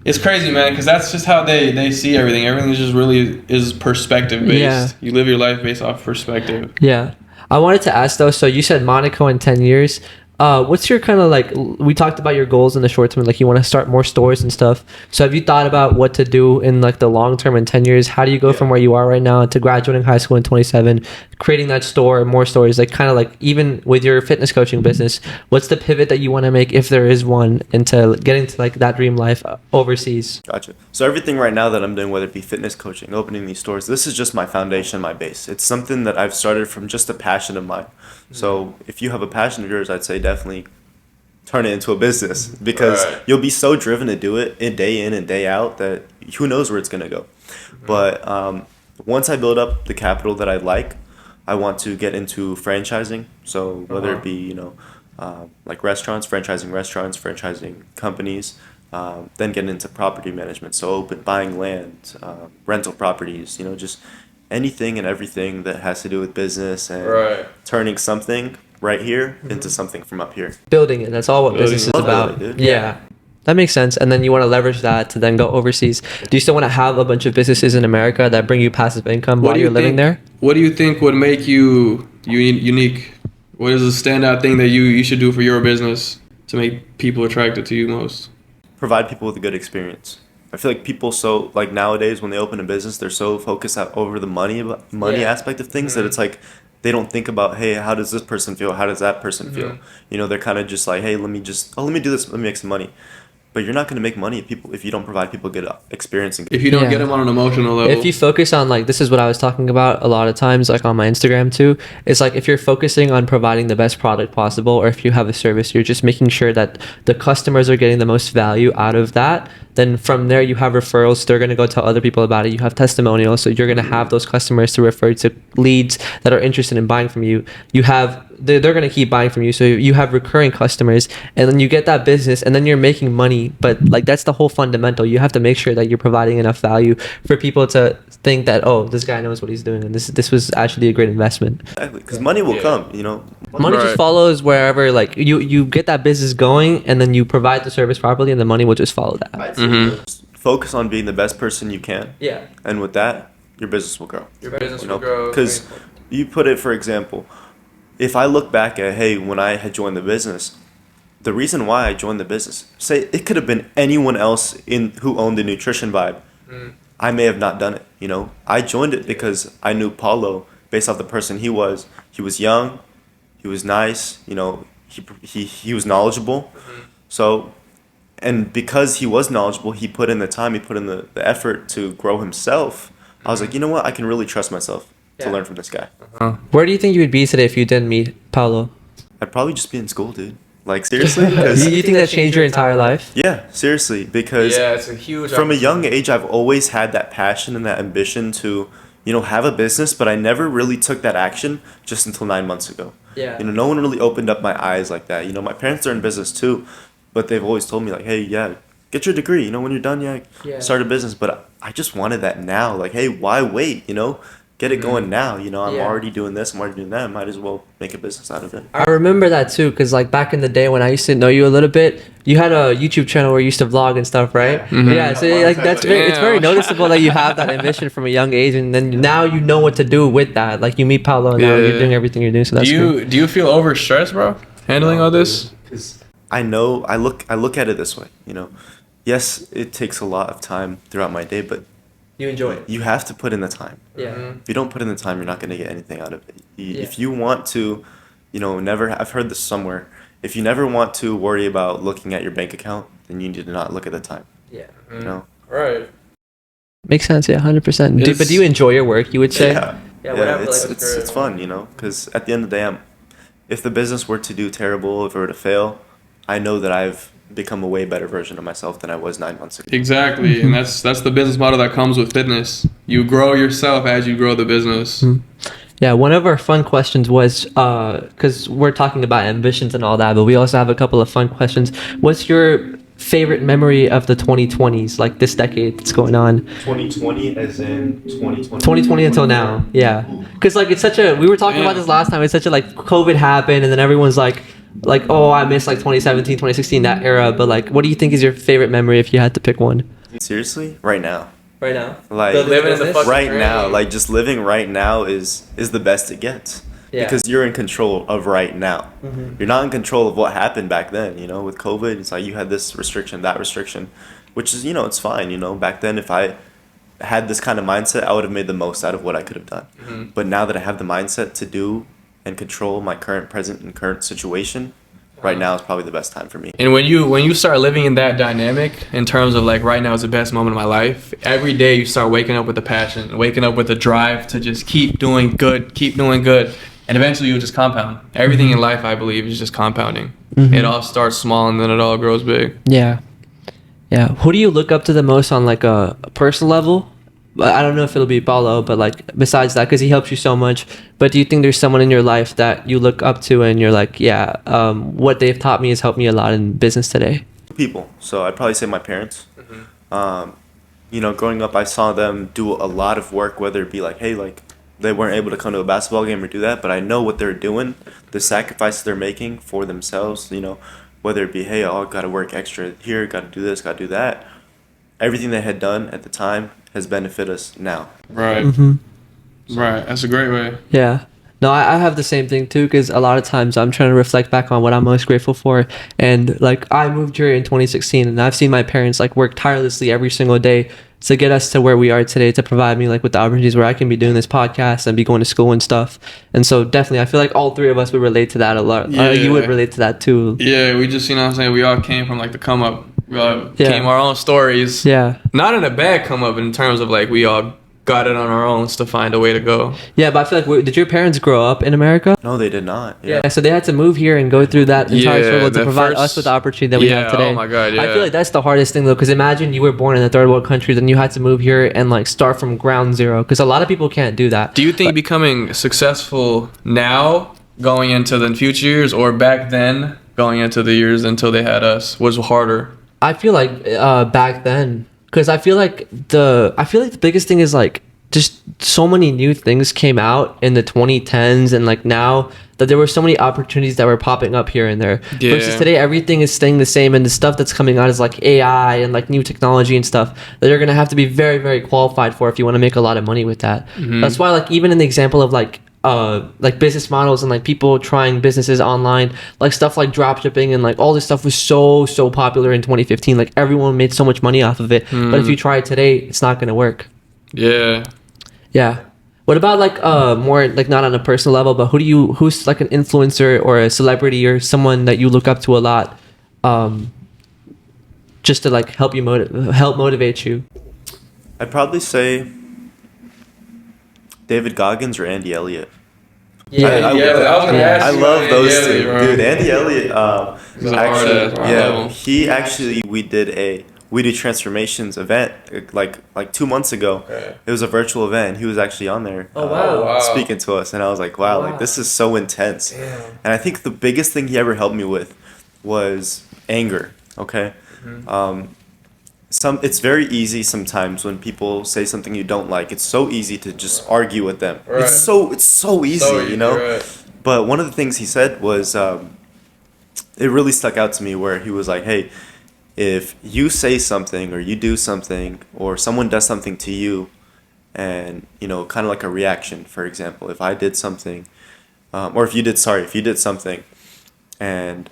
it's crazy, man, because that's just how they see everything. Everything just really is perspective based. Yeah. You live your life based off perspective. Yeah. I wanted to ask though, so you said Monaco in 10 years. What's your kind of like, we talked about your goals in the short term, like you want to start more stores and stuff. So have you thought about what to do in like the long term in 10 years? How do you go from where you are right now to graduating high school in 27, creating that store, more stores, like kind of like even with your fitness coaching business, what's the pivot that you want to make if there is one into getting to like that dream life overseas? Gotcha. So everything right now that I'm doing, whether it be fitness coaching, opening these stores, this is just my foundation, my base. It's something that I've started from just a passion of mine. So if you have a passion of yours, I'd say definitely turn it into a business because Right. you'll be so driven to do it in and day out that who knows where it's going to go. But once I build up the capital that I like, I want to get into franchising. So whether it be, like restaurants, franchising companies, then getting into property management. So buying land, rental properties, just anything and everything that has to do with business and Right. turning something right here into something from up here. Building it. That's all what Building business it. is Love about. building, dude. Yeah. That makes sense. And then you want to leverage that to then go overseas. Do you still want to have a bunch of businesses in America that bring you passive income while you're living there? What do you think would make you unique? What is the standout thing that you should do for your business to make people attracted to you most? Provide people with a good experience. I feel like people nowadays when they open a business, they're so focused over the money Yeah. aspect of things that it's like they don't think about, hey, how does this person feel? How does that person feel? They're kind of just like, hey, let me do this, let me make some money. But you're not going to make money if you don't provide people good experience and good. If you don't Yeah. get them on an emotional level. If you focus on like, this is what I was talking about a lot of times, like on my Instagram too. It's like if you're focusing on providing the best product possible, or if you have a service, you're just making sure that the customers are getting the most value out of that. Then from there you have referrals. They're going to go tell other people about it. You have testimonials. So you're going to have those customers to refer to leads that are interested in buying from you. They're going to keep buying from you. So you have recurring customers, and then you get that business, and then you're making money. But like that's the whole fundamental. You have to make sure that you're providing enough value for people to think that, oh, this guy knows what he's doing, and this was actually a great investment. Exactly, because money will come. Money just Right. follows wherever, like you get that business going, and then you provide the service properly, and the money will just follow that. Just focus on being the best person you can, Yeah. and with that, your business will grow. your business Because you put it, for example, if I look back at, hey, when I had joined the business, the reason why I joined the business, say it could have been anyone else in who owned the nutrition vibe. I may have not done it, you know. I joined it because I knew Paulo based off the person he was. He was young, he was nice, you know, he was knowledgeable. So, and because he was knowledgeable, he put in the time, he put in the effort to grow himself. I was like, you know what, I can really trust myself to learn from this guy. Where do you think you would be today if you didn't meet Paulo? I'd probably just be in school, dude. Like, seriously? 'Cause You think that changed your entire life? yeah, seriously, because it's a huge. from a young age, I've always had that passion and that ambition to, you know, have a business, but I never really took that action just until 9 months ago. Yeah. You know, no one really opened up my eyes like that. You know, my parents are in business too, but they've always told me, like, hey, yeah, get your degree. You know, when you're done, start a business. But I just wanted that now. Like, hey, why wait? You know, get it going now. You know, I'm already doing this, I'm already doing that. I might as well make a business out of it. I remember that too, because like back in the day when I used to know you a little bit, you had a YouTube channel where you used to vlog and stuff, right? Yeah, so like that's very, it's very noticeable that you have that ambition from a young age, and then now you know what to do with that. Like you meet Paulo, and now you're doing everything you're doing. So that's cool. Do you feel overstressed, bro, handling all this? Because I know I look at it this way. You know, yes, it takes a lot of time throughout my day, but You enjoy it. you have to put in the time. Yeah. If you don't put in the time, you're not going to get anything out of it. If you want to, you know, I've heard this somewhere. If you never want to worry about looking at your bank account, then you need to not look at the time. Yeah. You know? Right. Makes sense. Yeah, 100%. But do you enjoy your work? You would say. Yeah, it's fun, you know, because at the end of the day, if the business were to do terrible, if it were to fail, I know that I've become a way better version of myself than I was 9 months ago. Exactly, and that's the business model that comes with fitness. You grow yourself as you grow the business. Yeah, one of our fun questions was, because we're talking about ambitions and all that, but we also have a couple of fun questions. What's your favorite memory of the 2020s, like this decade that's going on? 2020 as in 2020? 2020 until now, yeah. Because like it's such a, we were talking about this last time, it's such a like COVID happened and then everyone's like, oh, I miss like 2017, 2016, that era. But like, what do you think is your favorite memory if you had to pick one? Seriously? Right now. Right now? Like, living in the fucking right dream. now, like just living right now is the best it gets. Yeah. Because you're in control of right now. Mm-hmm. You're not in control of what happened back then, you know, with COVID. It's like you had this restriction, that restriction, which is, you know, it's fine, you know. Back then, if I had this kind of mindset, I would have made the most out of what I could have done. Mm-hmm. But now that I have the mindset to do and control my current situation, right now is probably the best time for me. And when you start living in that dynamic, in terms of like right now is the best moment of my life, every day you start waking up with the passion, waking up with the drive to just keep doing good, and eventually you'll just compound. Everything in life, I believe, is just compounding. It all starts small and then it all grows big. Yeah. Who do you look up to the most on like a personal level? I don't know if it'll be Paulo, but like besides that, because he helps you so much. But do you think there's someone in your life that you look up to and you're like, what they've taught me has helped me a lot in business today? People. So I'd probably say my parents. You know, growing up, I saw them do a lot of work, whether it be like, hey, like they weren't able to come to a basketball game or do that, but I know what they're doing, the sacrifices they're making for themselves, you know, whether it be, hey, I got to work extra here, got to do this, got to do that. Everything they had done at the time has benefited us now. Right. Right. That's a great way. Yeah. No, I have the same thing too, because a lot of times I'm trying to reflect back on what I'm most grateful for. And like I moved here in 2016 and I've seen my parents like work tirelessly every single day to get us to where we are today, to provide me like with the opportunities where I can be doing this podcast and be going to school and stuff. And so definitely, I feel like all three of us would relate to that a lot. Yeah. You would relate to that too. Yeah, we just, you know what I'm saying, we all came from like the come up. We all came our own stories. Yeah. Not in a bad come up, in terms of like we all got it on our own to find a way to go. Yeah, but I feel like, did your parents grow up in America? No, they did not. Yeah, so they had to move here and go through that entire struggle to provide us with the opportunity that we have today. Oh my God, yeah. I feel like that's the hardest thing though, because imagine you were born in a third world country, then you had to move here and like start from ground zero, because a lot of people can't do that. Do you think becoming successful now, going into the future years, or back then, going into the years until they had us, was harder? I feel like back then, because I feel like the biggest thing is like just so many new things came out in the 2010s and like now, that there were so many opportunities that were popping up here and there. Yeah. Versus today, everything is staying the same, and the stuff that's coming out is like AI and like new technology and stuff that you're gonna have to be very, very qualified for if you want to make a lot of money with that. That's why like even in the example of like like business models and like people trying businesses online, like stuff like drop shipping and like all this stuff was so popular in 2015. Like everyone made so much money off of it. But if you try it today, it's not gonna work. Yeah. Yeah. What about like more like not on a personal level, but who's like an influencer or a celebrity or someone that you look up to a lot, just to like help motivate you? I'd probably say David Goggins or Andy Elliott. I love those two, dude. Andy Elliott, we did Transformations event like 2 months ago. Okay. It was a virtual event, and he was actually on there speaking to us, and I was like, wow, like this is so intense. Damn. And I think the biggest thing he ever helped me with was anger. Okay. It's very easy sometimes when people say something you don't like. It's so easy to just argue with them. Right. It's so easy, you know. Right. But one of the things he said was, it really stuck out to me, where he was like, "Hey, if you say something or you do something or someone does something to you, and kind of like a reaction. For example, if I did something, or if you did something, and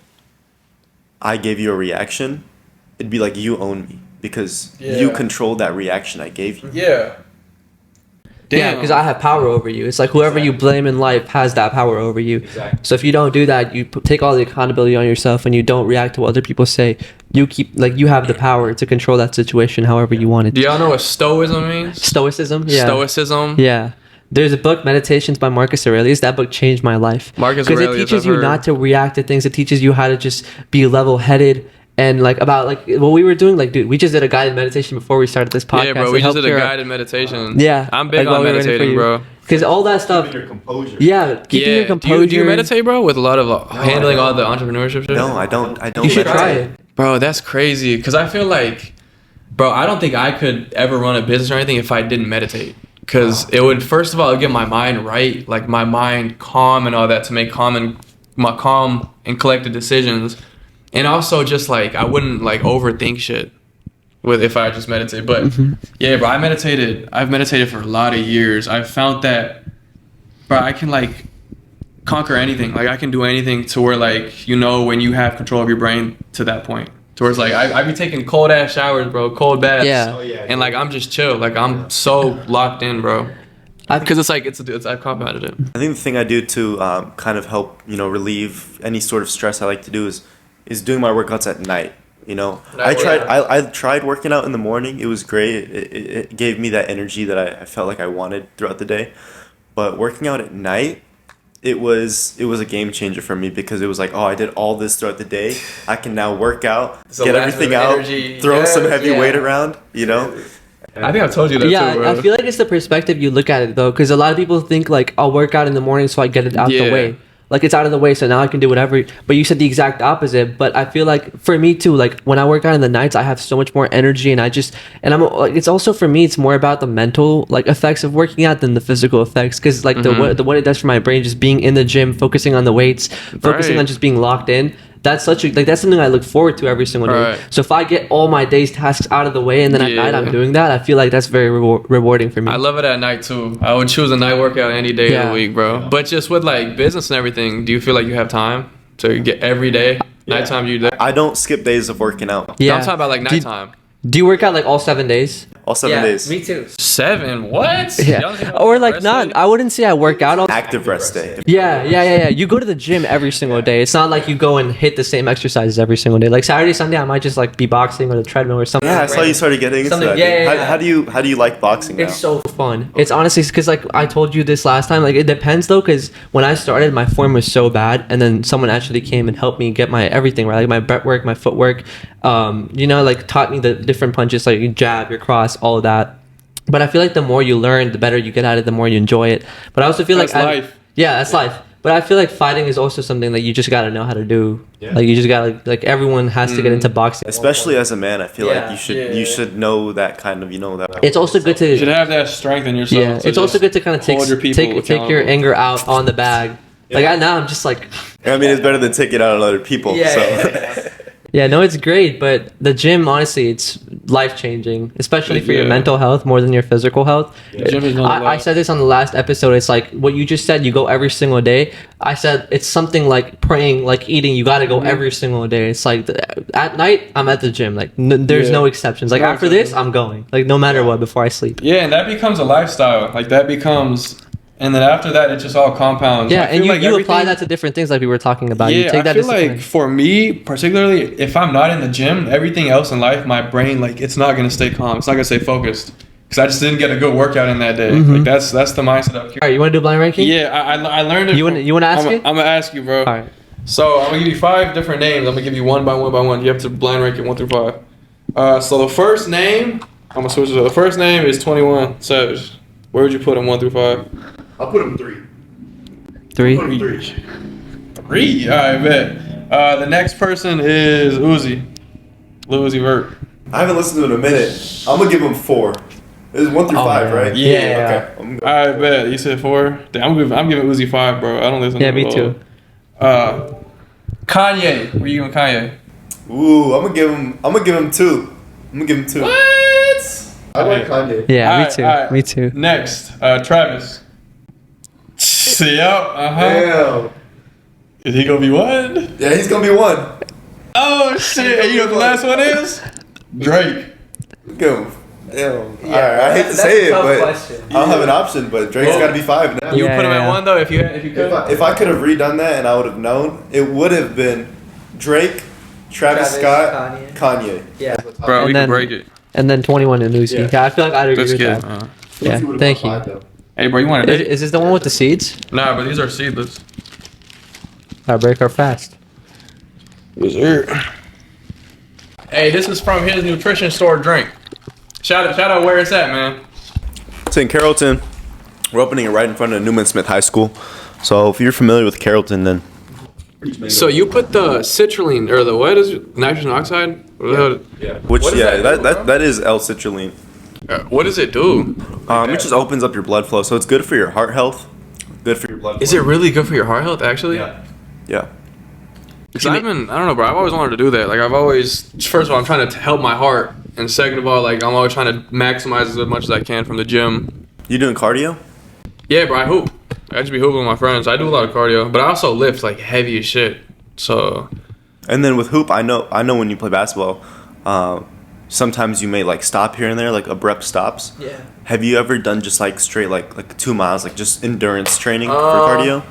I gave you a reaction, it'd be like you own me." Because you controlled that reaction I gave you. Yeah. Damn. Yeah, because I have power over you. It's like whoever you blame in life has that power over you. Exactly. So if you don't do that, you take all the accountability on yourself and you don't react to what other people say. You have the power to control that situation however you want it. Do y'all know what stoicism means? Stoicism? Yeah. Stoicism? Yeah. There's a book, Meditations by Marcus Aurelius. That book changed my life. Marcus Aurelius. Because it teaches you not to react to things. It teaches you how to just be level-headed. And like about like what we were doing, like dude, we just did a guided meditation before we started this podcast. Yeah, bro, we just did a guided meditation. Yeah, I'm big on meditating, bro. Because all that stuff. Keeping your composure. Yeah, keeping your composure. Do you meditate, bro? With a lot of handling all the entrepreneurship shit. No, I don't. You should try it, bro. That's crazy. Because I feel like, bro, I don't think I could ever run a business or anything if I didn't meditate. Because it would, first of all, get my mind right, like my mind calm and all that, to make calm and collected decisions. And also just like I wouldn't like overthink shit with if I just meditate. But yeah, bro, I've meditated for a lot of years. I've found that, bro, I can like conquer anything. Like I can do anything to where like, when you have control of your brain to that point. To where it's like I be taking cold ass showers, bro, cold baths. Yeah. And like I'm just chill. Like I'm so locked in, bro. Because it's like I've compounded it. I think the thing I do to kind of help relieve any sort of stress I like to do is doing my workouts at night. I tried working out in the morning. It was great. It gave me that energy that I felt like I wanted throughout the day. But working out at night, it was a game changer for me, because it was like, oh, I did all this throughout the day. I can now work out, get everything out, throw some heavy weight around, I think I've told you that too, bro. I feel like it's the perspective you look at it though, because a lot of people think like, I'll work out in the morning so I get it out the way. Like it's out of the way, so now I can do whatever. But you said the exact opposite. But I feel like for me too, like when I work out in the nights, I have so much more energy, and I'm like, it's also for me, it's more about the mental like effects of working out than the physical effects. Because like what it does for my brain, just being in the gym, focusing on the weights, focusing on just being locked in. That's that's something I look forward to every single day. So if I get all my day's tasks out of the way and then at night I'm doing that, I feel like that's very rewarding for me. I love it at night too. I would choose a night workout any day of the week, bro. But just with like business and everything, do you feel like you have time to get every day? Nighttime you there? I don't skip days of working out. Yeah. I'm talking about like nighttime. Do you work out like all 7 days? All 7 days. Me too. 7? What? Yeah. Or like not. I wouldn't say I work out all. Active rest day. Yeah. You go to the gym every single day. It's not like you go and hit the same exercises every single day. Like Saturday, Sunday, I might just like be boxing or the treadmill or something. Yeah, I saw you started getting into that. Yeah. How do you like boxing now? It's so fun. It's honestly because like I told you this last time. Like it depends though, because when I started, my form was so bad, and then someone actually came and helped me get my everything right, like my breath work, my footwork. Like taught me the different punches, like your jab, your cross, all of that. But I feel like the more you learn, the better you get at it, the more you enjoy it. But I also feel that's life. That's life. But I feel like fighting is also something that you just got to know how to do. Yeah. Like you just got to like everyone has to get into boxing. Especially as a man, I feel like you should know that kind of that. It's also good to you should have that strength in yourself. Yeah, it's also good to kind of take your anger out on the bag. Yeah. Like I'm just like. I mean, it's better than taking it out on other people. Yeah, no, it's great, but the gym, honestly, it's life changing, especially for your Yeah. mental health more than your physical health. Gym is not I allowed. said this on the last episode. It's like what you just said. You go every single day. I said it's something like praying, like eating. You got to go every single day. It's like at night I'm at the gym. Like there's Yeah. no exceptions. Like No after this exceptions. I'm going. Like no matter what before I sleep. Yeah, and that becomes a lifestyle. Like that becomes, and then after that, it just all compounds. Yeah, I and feel you apply everything- that to different things like we were talking about. Yeah, You take that I feel discipline. like for me particularly, if I'm not in the gym, everything else in life, my brain like it's not gonna stay calm. It's not gonna stay focused because I just didn't get a good workout in that day. Mhm. Like that's the mindset of. All right, you want to do blind ranking? Yeah, I learned it. You wanna ask it? I'm gonna ask you, bro. All right. So I'm gonna give you 5 different names. I'm gonna give you one by one. You have to blind rank it 1 through 5. So the first name, I'm gonna switch it up. The first name is 21 Savage. Where would you put him 1 through 5? I'll put him 3. 3. 3. All right, bet. The next person is Uzi. Lil Uzi Vert. I haven't listened to it in a minute. I'm gonna give him 4. This is 1 through Oh, 5, yeah. right? Yeah. Okay. I'm All right, bet. You said 4. Damn, I'm giving Uzi 5, bro. I don't listen to Yeah, him me at too. all. Kanye. Where you giving Kanye? Ooh, I'm gonna give him 2. I'm gonna give him 2. What? I like Kanye. Yeah, Alright, alright. Me too. Next, Travis. Yep. Damn. Is he gonna be one? Yeah, he's gonna be 1. Oh shit! And you know what the last one is? Drake. Give him. Damn. Alright, I hate to say it, but I don't have an option. But Drake's gotta be 5 now. You would Yeah, put him yeah. at 1 though if you could. If I could have redone that and I would have known, it would have been Drake, Travis Scott, Kanye. Yeah. Bro, And we then- can break it. And then 21 and Uzi. Yeah. Yeah, I feel like I'd agree That's with good. that. Yeah, thank you. Hey, bro, you want to? Is this the one with the seeds? Nah, but these are seedless. I break our fast. Hey, this is from his nutrition store drink. Shout out where it's at, man. It's in Carrollton. We're opening it right in front of Newman Smith High School. So if you're familiar with Carrollton, then So you put the citrulline or the what is it? Nitrogen oxide? What which What does yeah, that do, bro? that is L-citrulline. what does it do? It just opens up your blood flow, so it's good for your heart health. Good for your blood flow. Is it really good for your heart health? Actually, Yeah. because I don't know, bro. I've always wanted to do that. Like I've always, first of all, I'm trying to help my heart, and second of all, like I'm always trying to maximize as much as I can from the gym. You doing cardio? Yeah, bro. I hoop. I just be hooping with my friends. I do a lot of cardio, but I also lift like heavy as shit. So And then with hoop, I know when you play basketball, sometimes you may like stop here and there, like abrupt stops. Yeah. Have you ever done just like straight like 2 miles, like just endurance training for cardio?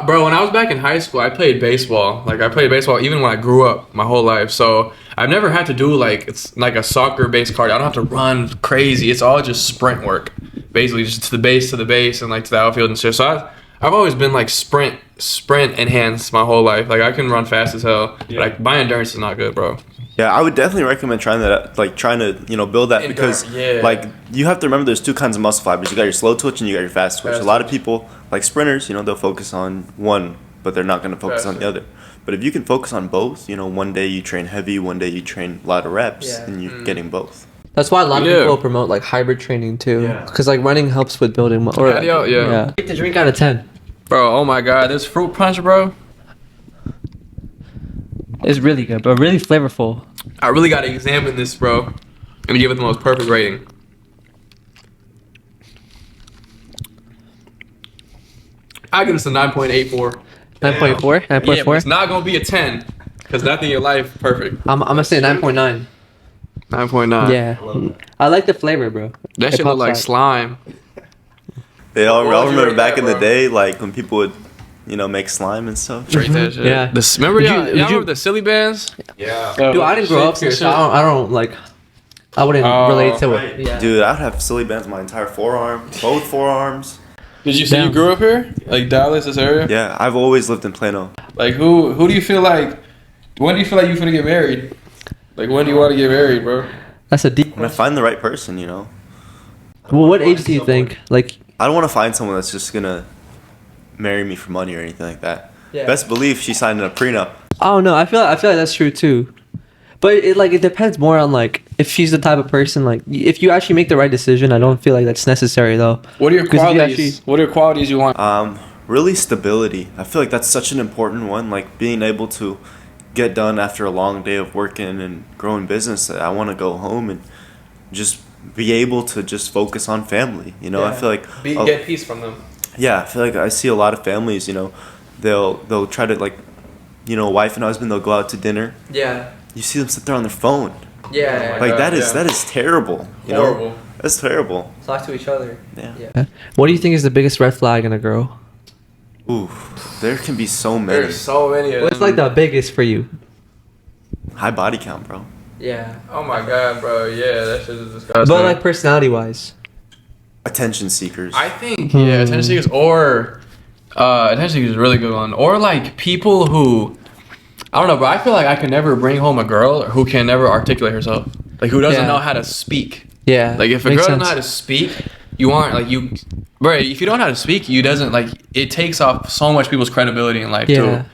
Bro, when I was back in high school, I played baseball. Like I played baseball even when I grew up my whole life. So I've never had to do like it's like a soccer-based cardio. I don't have to run crazy. It's all just sprint work, basically just to the base, and like to the outfield and shit. So I've always been like sprint enhanced my whole life. Like I can run fast as hell. But like my endurance is not good, bro. Yeah, I would definitely recommend trying that, like trying to build that because yeah. like you have to remember there's 2 kinds of muscle fibers. You got your slow twitch and you got your fast twitch. Fast A lot of people like sprinters, they'll focus on one, but they're not going to focus on the other. But if you can focus on both, one day you train heavy, one day you train a lot of reps, Yeah. and you're getting both. That's why a lot of Yeah. people promote like hybrid training too. Yeah. Because like running helps with building. Or Cardio, yeah. Rate the drink out of 10. Bro, oh my god, this fruit punch, bro. It's really good, but really flavorful. I really gotta examine this, bro, and give it the most perfect rating. I give this a 9.84. 9.4? Yeah, but 9.4? it's not gonna be a 10, because nothing in your life perfect. I'm gonna say 9.9. 9.9. Yeah. I like the flavor, bro. That It shit look pops like out. slime. I'll Well, if you remember rate back that, in the bro. day, like when people would, make slime and stuff. Straight that shit. Yeah. Remember Did you- y'all did you- remember the silly bands? Yeah. Dude, I didn't grow up here, so I don't like. I wouldn't Oh, relate to right. it. Yeah. Dude, I'd have silly bands my entire forearm, both forearms. Did you say Damn. you grew up here? Like Dallas, this area? Yeah, I've always lived in Plano. Like who do you feel like, when do you feel like you're gonna get married? Like when do you want to get married, bro? That's a deep. When I find the right person, Well, what age do you think? Like, I don't want to find someone that's just gonna marry me for money or anything like that. Yeah. Best believe she signed a prenup. I don't know. I feel like that's true too. But it depends more on like if she's the type of person like if you actually make the right decision. I don't feel like that's necessary though. What are your 'Cause if you qualities? What are your qualities you want? Really stability. I feel like that's such an important one. Like being able to, get done after a long day of working and growing business, I want to go home and just be able to just focus on family. You know, I feel like get peace from them. Yeah, I feel like I see a lot of families. You know, they'll try to, like, you know, wife and husband, they'll go out to dinner. Yeah. You see them sit there on their phone. Yeah. Like that is terrible. You Horrible. know, that's terrible. Talk to each other. Yeah. What do you think is the biggest red flag in a girl? Ooh, there can be so many. There's so many of them. What's like the biggest for you? High body count, bro. Yeah. Oh my god, bro. Yeah, that shit is disgusting. But like personality wise. Attention seekers. I think attention seekers or attention seekers is a really good one. Or like people who, I don't know, but I feel like I can never bring home a girl who can never articulate herself. Like who doesn't know how to speak. Yeah. Like if a girl doesn't know how to speak, you aren't like you. Right, if you don't know how to speak, you doesn't like it takes off so much people's credibility in life too.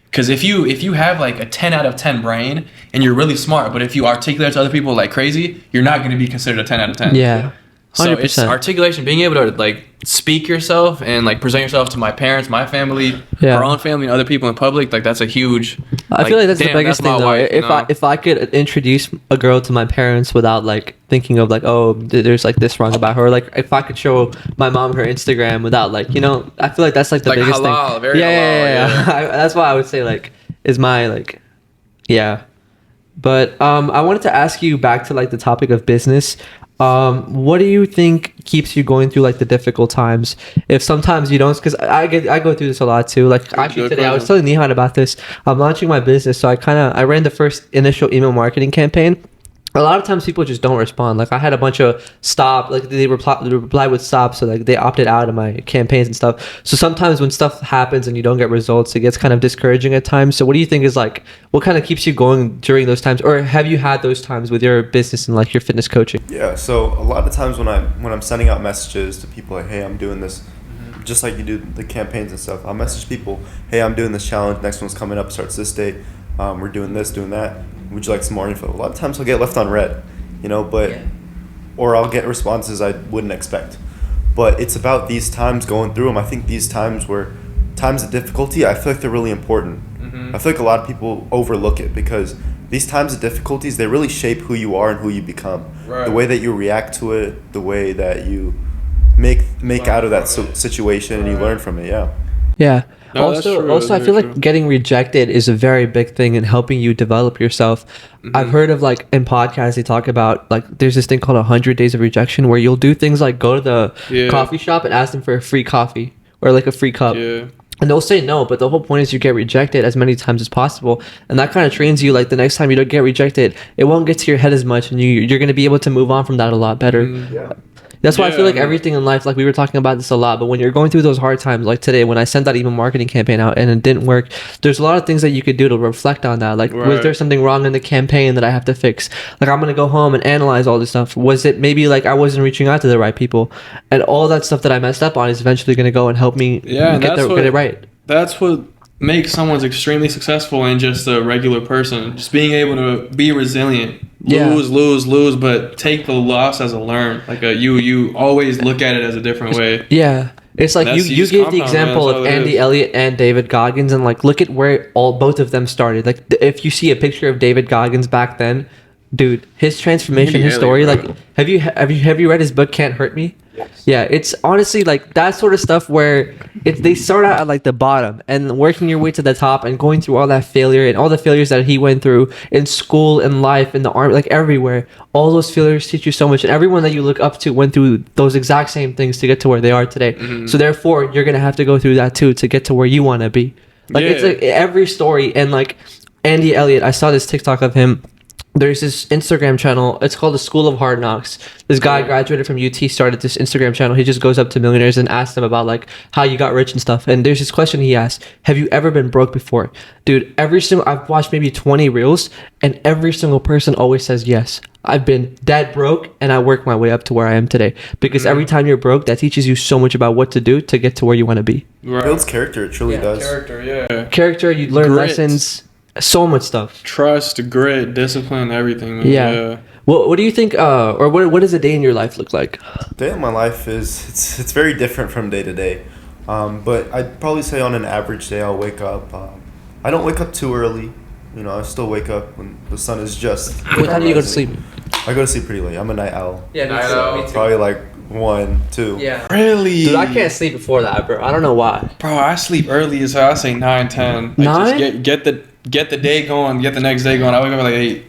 Because if you have like a 10 out of 10 brain and you're really smart, but if you articulate to other people like crazy, you're not going to be considered a 10 out of 10. Yeah. 100%. So it's articulation, being able to like speak yourself and like present yourself to my parents, my family, our own family, and other people in public. Like that's a huge. I feel like that's the biggest thing though. Wife, if I could introduce a girl to my parents without like thinking of like, oh, there's like this wrong about her, or, like if I could show my mom her Instagram without like, you know, I feel like that's like the biggest halal, thing. Very halal, That's why I would say like is my like, yeah. But I wanted to ask you back to like the topic of business. What do you think keeps you going through like the difficult times? If sometimes you don't, because I go through this a lot too. Like actually today I was telling Nihan about this. I'm launching my business, so I ran the first initial email marketing campaign. A lot of times people just don't respond. Like I had a bunch of stop, like they reply with stop, so like they opted out of my campaigns and stuff. So sometimes when stuff happens and you don't get results, it gets kind of discouraging at times. So what do you think is like, what kind of keeps you going during those times, or have you had those times with your business and like your fitness coaching? Yeah, so a lot of times when I'm sending out messages to people like, hey, I'm doing this, just like you do the campaigns and stuff, I'll message people, hey, I'm doing this challenge, next one's coming up, starts this date, we're doing this, doing that. Would you like some more info? A lot of times I'll get left on red, you know, or I'll get responses I wouldn't expect. But it's about these times going through them. I think these times of difficulty, I feel like they're really important. I feel like a lot of people overlook it because these times of difficulties, they really shape who you are and who you become. Right. The way that you react to it, the way that you make out of that situation and you learn from it, Yeah. No, also, I feel like getting rejected is a very big thing in helping you develop yourself. I've heard of like in podcasts they talk about like there's this thing called 100 days of rejection where you'll do things like go to the coffee shop and ask them for a free coffee or like a free cup. Yeah. And they'll say no, but the whole point is you get rejected as many times as possible. And that kind of trains you, like the next time you don't get rejected, it won't get to your head as much and you're going to be able to move on from that a lot better. That's why I feel like everything in life, like we were talking about this a lot, but when you're going through those hard times, like today, when I sent that email marketing campaign out and it didn't work, there's a lot of things that you could do to reflect on that. Like, was there something wrong in the campaign that I have to fix? Like, I'm going to go home and analyze all this stuff. Was it maybe like I wasn't reaching out to the right people? And all that stuff that I messed up on is eventually going to go and help me get it right. That's what makes someone extremely successful and just a regular person. Just being able to be resilient. Lose, but take the loss as a learn. Like you always look at it as a different way. Yeah. It's like you gave the example of Andy Elliott and David Goggins, and like look at where both of them started. Like if you see a picture of David Goggins back then, dude, his transformation, his story. Like have you read his book Can't Hurt Me? Yes. Yeah, it's honestly like that sort of stuff where they start out at like the bottom and working your way to the top and going through all that failure and all the failures that he went through in school, in life, in the army, like everywhere. All those failures teach you so much, and everyone that you look up to went through those exact same things to get to where they are today. So therefore, you're gonna have to go through that too to get to where you want to be. Like it's like every story. And like Andy Elliott, I saw this TikTok of him. There's this Instagram channel. It's called the School of Hard Knocks. This guy graduated from UT, started this Instagram channel. He just goes up to millionaires and asks them about like how you got rich and stuff. And there's this question he asked: have you ever been broke before? Dude, I've watched maybe 20 reels, and every single person always says yes. I've been dead broke, and I worked my way up to where I am today. Because every time you're broke, that teaches you so much about what to do to get to where you want to be. It builds character. It truly does. Character. You learn lessons. So much stuff. Trust, grit, discipline, everything. Yeah. What do you think, or what does a day in your life look like? Day in my life it's very different from day to day. But I'd probably say on an average day I'll wake up. I don't wake up too early. You know, I still wake up when the sun is just. What time do you go to rising. sleep? I go to sleep pretty late. I'm a night owl. Yeah, me too, me too. Probably like 1, 2. Yeah. Really? Dude, I can't sleep before that, bro. I don't know why. Bro, I sleep early as hell. I say 9, 10. Like, 9? Just get the day going, get the next day going. I wake up at like 8.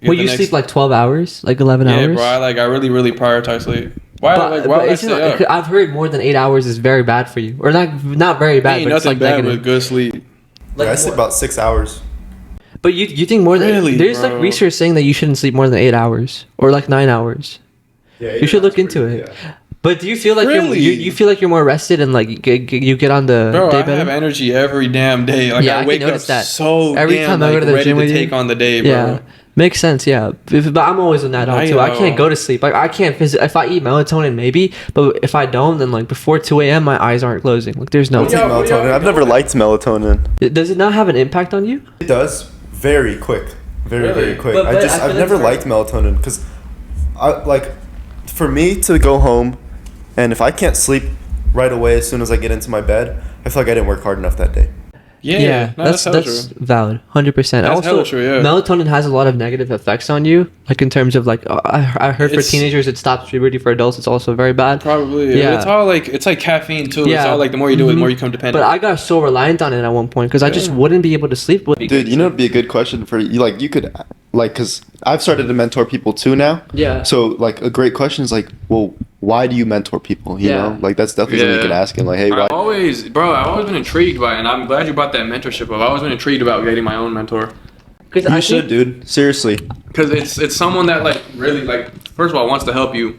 Well, you sleep like 12 hours? Like 11 hours? Yeah, bro. I really, really prioritize sleep. Why would I stay up? I've heard more than 8 hours is very bad for you. Or not very bad, Ain't but it's nothing like bad negative. with good sleep. Like, I sleep about 6 hours. But you think more than... Really, there's bro? like research saying that you shouldn't sleep more than 8 hours. Or like 9 hours. Yeah, You should look into it. Yeah. But do you feel like Really? you feel like you're more rested and like you get on the Bro, day I better? have energy every damn day. Like Yeah, I I can wake up notice that. so Every damn time I go like, to the ready gym to with you- take on the day, bro. Yeah, makes sense. Yeah, but I'm always in that out too. I can't go to sleep. Like I can't if I eat melatonin maybe, but if I don't, then like before 2 a.m. my eyes aren't closing. Like there's no. I'll take melatonin. I've never liked melatonin. Does it not have an impact on you? It does. Very quick. Very, Really? very quick. But I feel I've like never for- liked melatonin because, for me to go home and if I can't sleep right away as soon as I get into my bed, I feel like I didn't work hard enough that day. Yeah, no, that's hella valid, 100%. That's Also, hella true, yeah. melatonin has a lot of negative effects on you, like in terms of like I heard for It's- teenagers it stops puberty. For adults, it's also very bad. Probably. Yeah. Yeah. It's all like caffeine too. It's Yeah. all like the more you do it, the Mhm. more you become dependent. But I got so reliant on it at one point because I just Yeah. wouldn't be able to sleep. Dude, you know it'd be a good question for you. Like, you could, like, because I've started to mentor people too now. Yeah. So, like, a great question is like, well, why do you mentor people? You Yeah. know, like that's definitely something you Yeah. can ask him. Like, hey, why? I've always been intrigued by it, and I'm glad you brought that mentorship up. I've always been intrigued about getting my own mentor. Because You should, dude. Seriously. Because it's someone that like really like first of all wants to help you.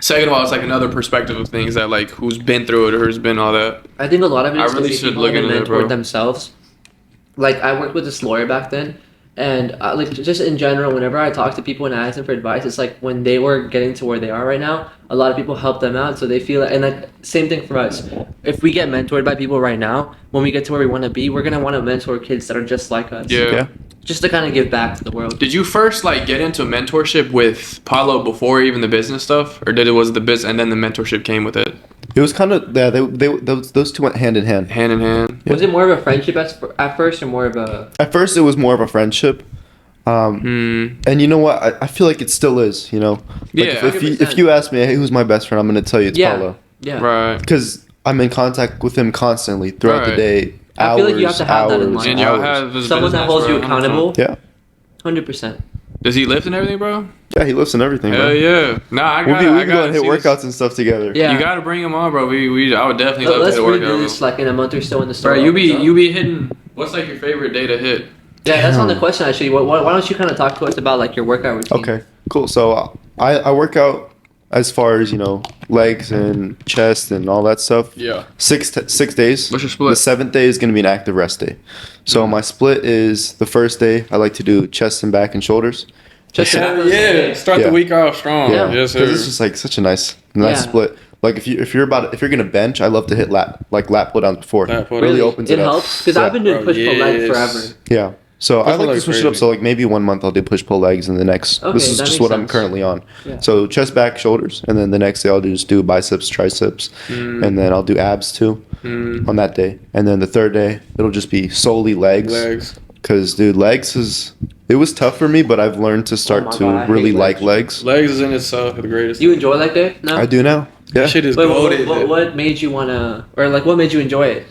Second of all, it's like another perspective of things that like who's been through it or who's been all that. I think a lot of it I is really because should people look haven't into that, mentored bro. themselves. Like I worked with this lawyer back then, and like just in general, whenever I talk to people and I ask them for advice, it's like when they were getting to where they are right now, a lot of people help them out, so they feel and like same thing for us. If we get mentored by people right now, when we get to where we want to be, we're gonna want to mentor kids that are just like us. Yeah. Just to kind of give back to the world. Did you first like get into mentorship with Paulo before even the business stuff, or was the business and then the mentorship came with it, It was kind of those two went hand in hand. hand in hand? Was it more of a friendship at first, or more of a? At first, it was more of a friendship. And you know what? I feel like it still is. You know, like Yeah. if you ask me, hey, who's my best friend, I'm gonna tell you it's Yeah. Paulo Yeah. Right. because I'm in contact with him constantly throughout the Right. day. I feel like you have to have that in life. And y'all hours. have this Someone that business, holds you bro. accountable. Yeah, 100%. Does he lift and everything, bro? yeah, he lifts and everything. Hell Bro. yeah. Nah, I We'll got. be, we I can go got and hit workouts and stuff together. Yeah. You gotta bring him on, bro. I would definitely love Let's to hit a redo workout. this like in a month or so in the store. Bro, you be hitting. What's like your favorite day to hit? Yeah, that's on the question actually. Why don't you kind of talk to us about like your workout routine? Okay, cool. So I work out as far as legs and chest and all that stuff. Yeah. 6 days. What's your split? The 7th day is gonna be an active rest day. So my split is the first day I like to do chest and back and shoulders. Just Hell yeah. Start Yeah. the week off strong. Yeah. Yes, sir. Because it's just like such a nice Yeah. split. Like if you're gonna bench, I love to hit lat pull downs before. Lat pull really downs. opens it, It up. helps because Yeah. I've been doing Bro, push pull leg yes. forever. Yeah. So I Push-pull like to legs switch it up. crazy. So like maybe 1 month I'll do push pull legs, and the next Okay, this is that just makes what I'm sense. currently on. Yeah. So chest, back, shoulders, and then the next day I'll just do biceps, triceps, and then I'll do abs too on that day. And then the third day it'll just be solely legs. Legs. Cause dude, it was tough for me, but I've learned to start Oh my to God, I hate really legs. like legs. Legs is in itself the greatest. You enjoy leg day? No. I do now. Yeah. Shit is Wait, goated. what made you wanna, or like what made you enjoy it?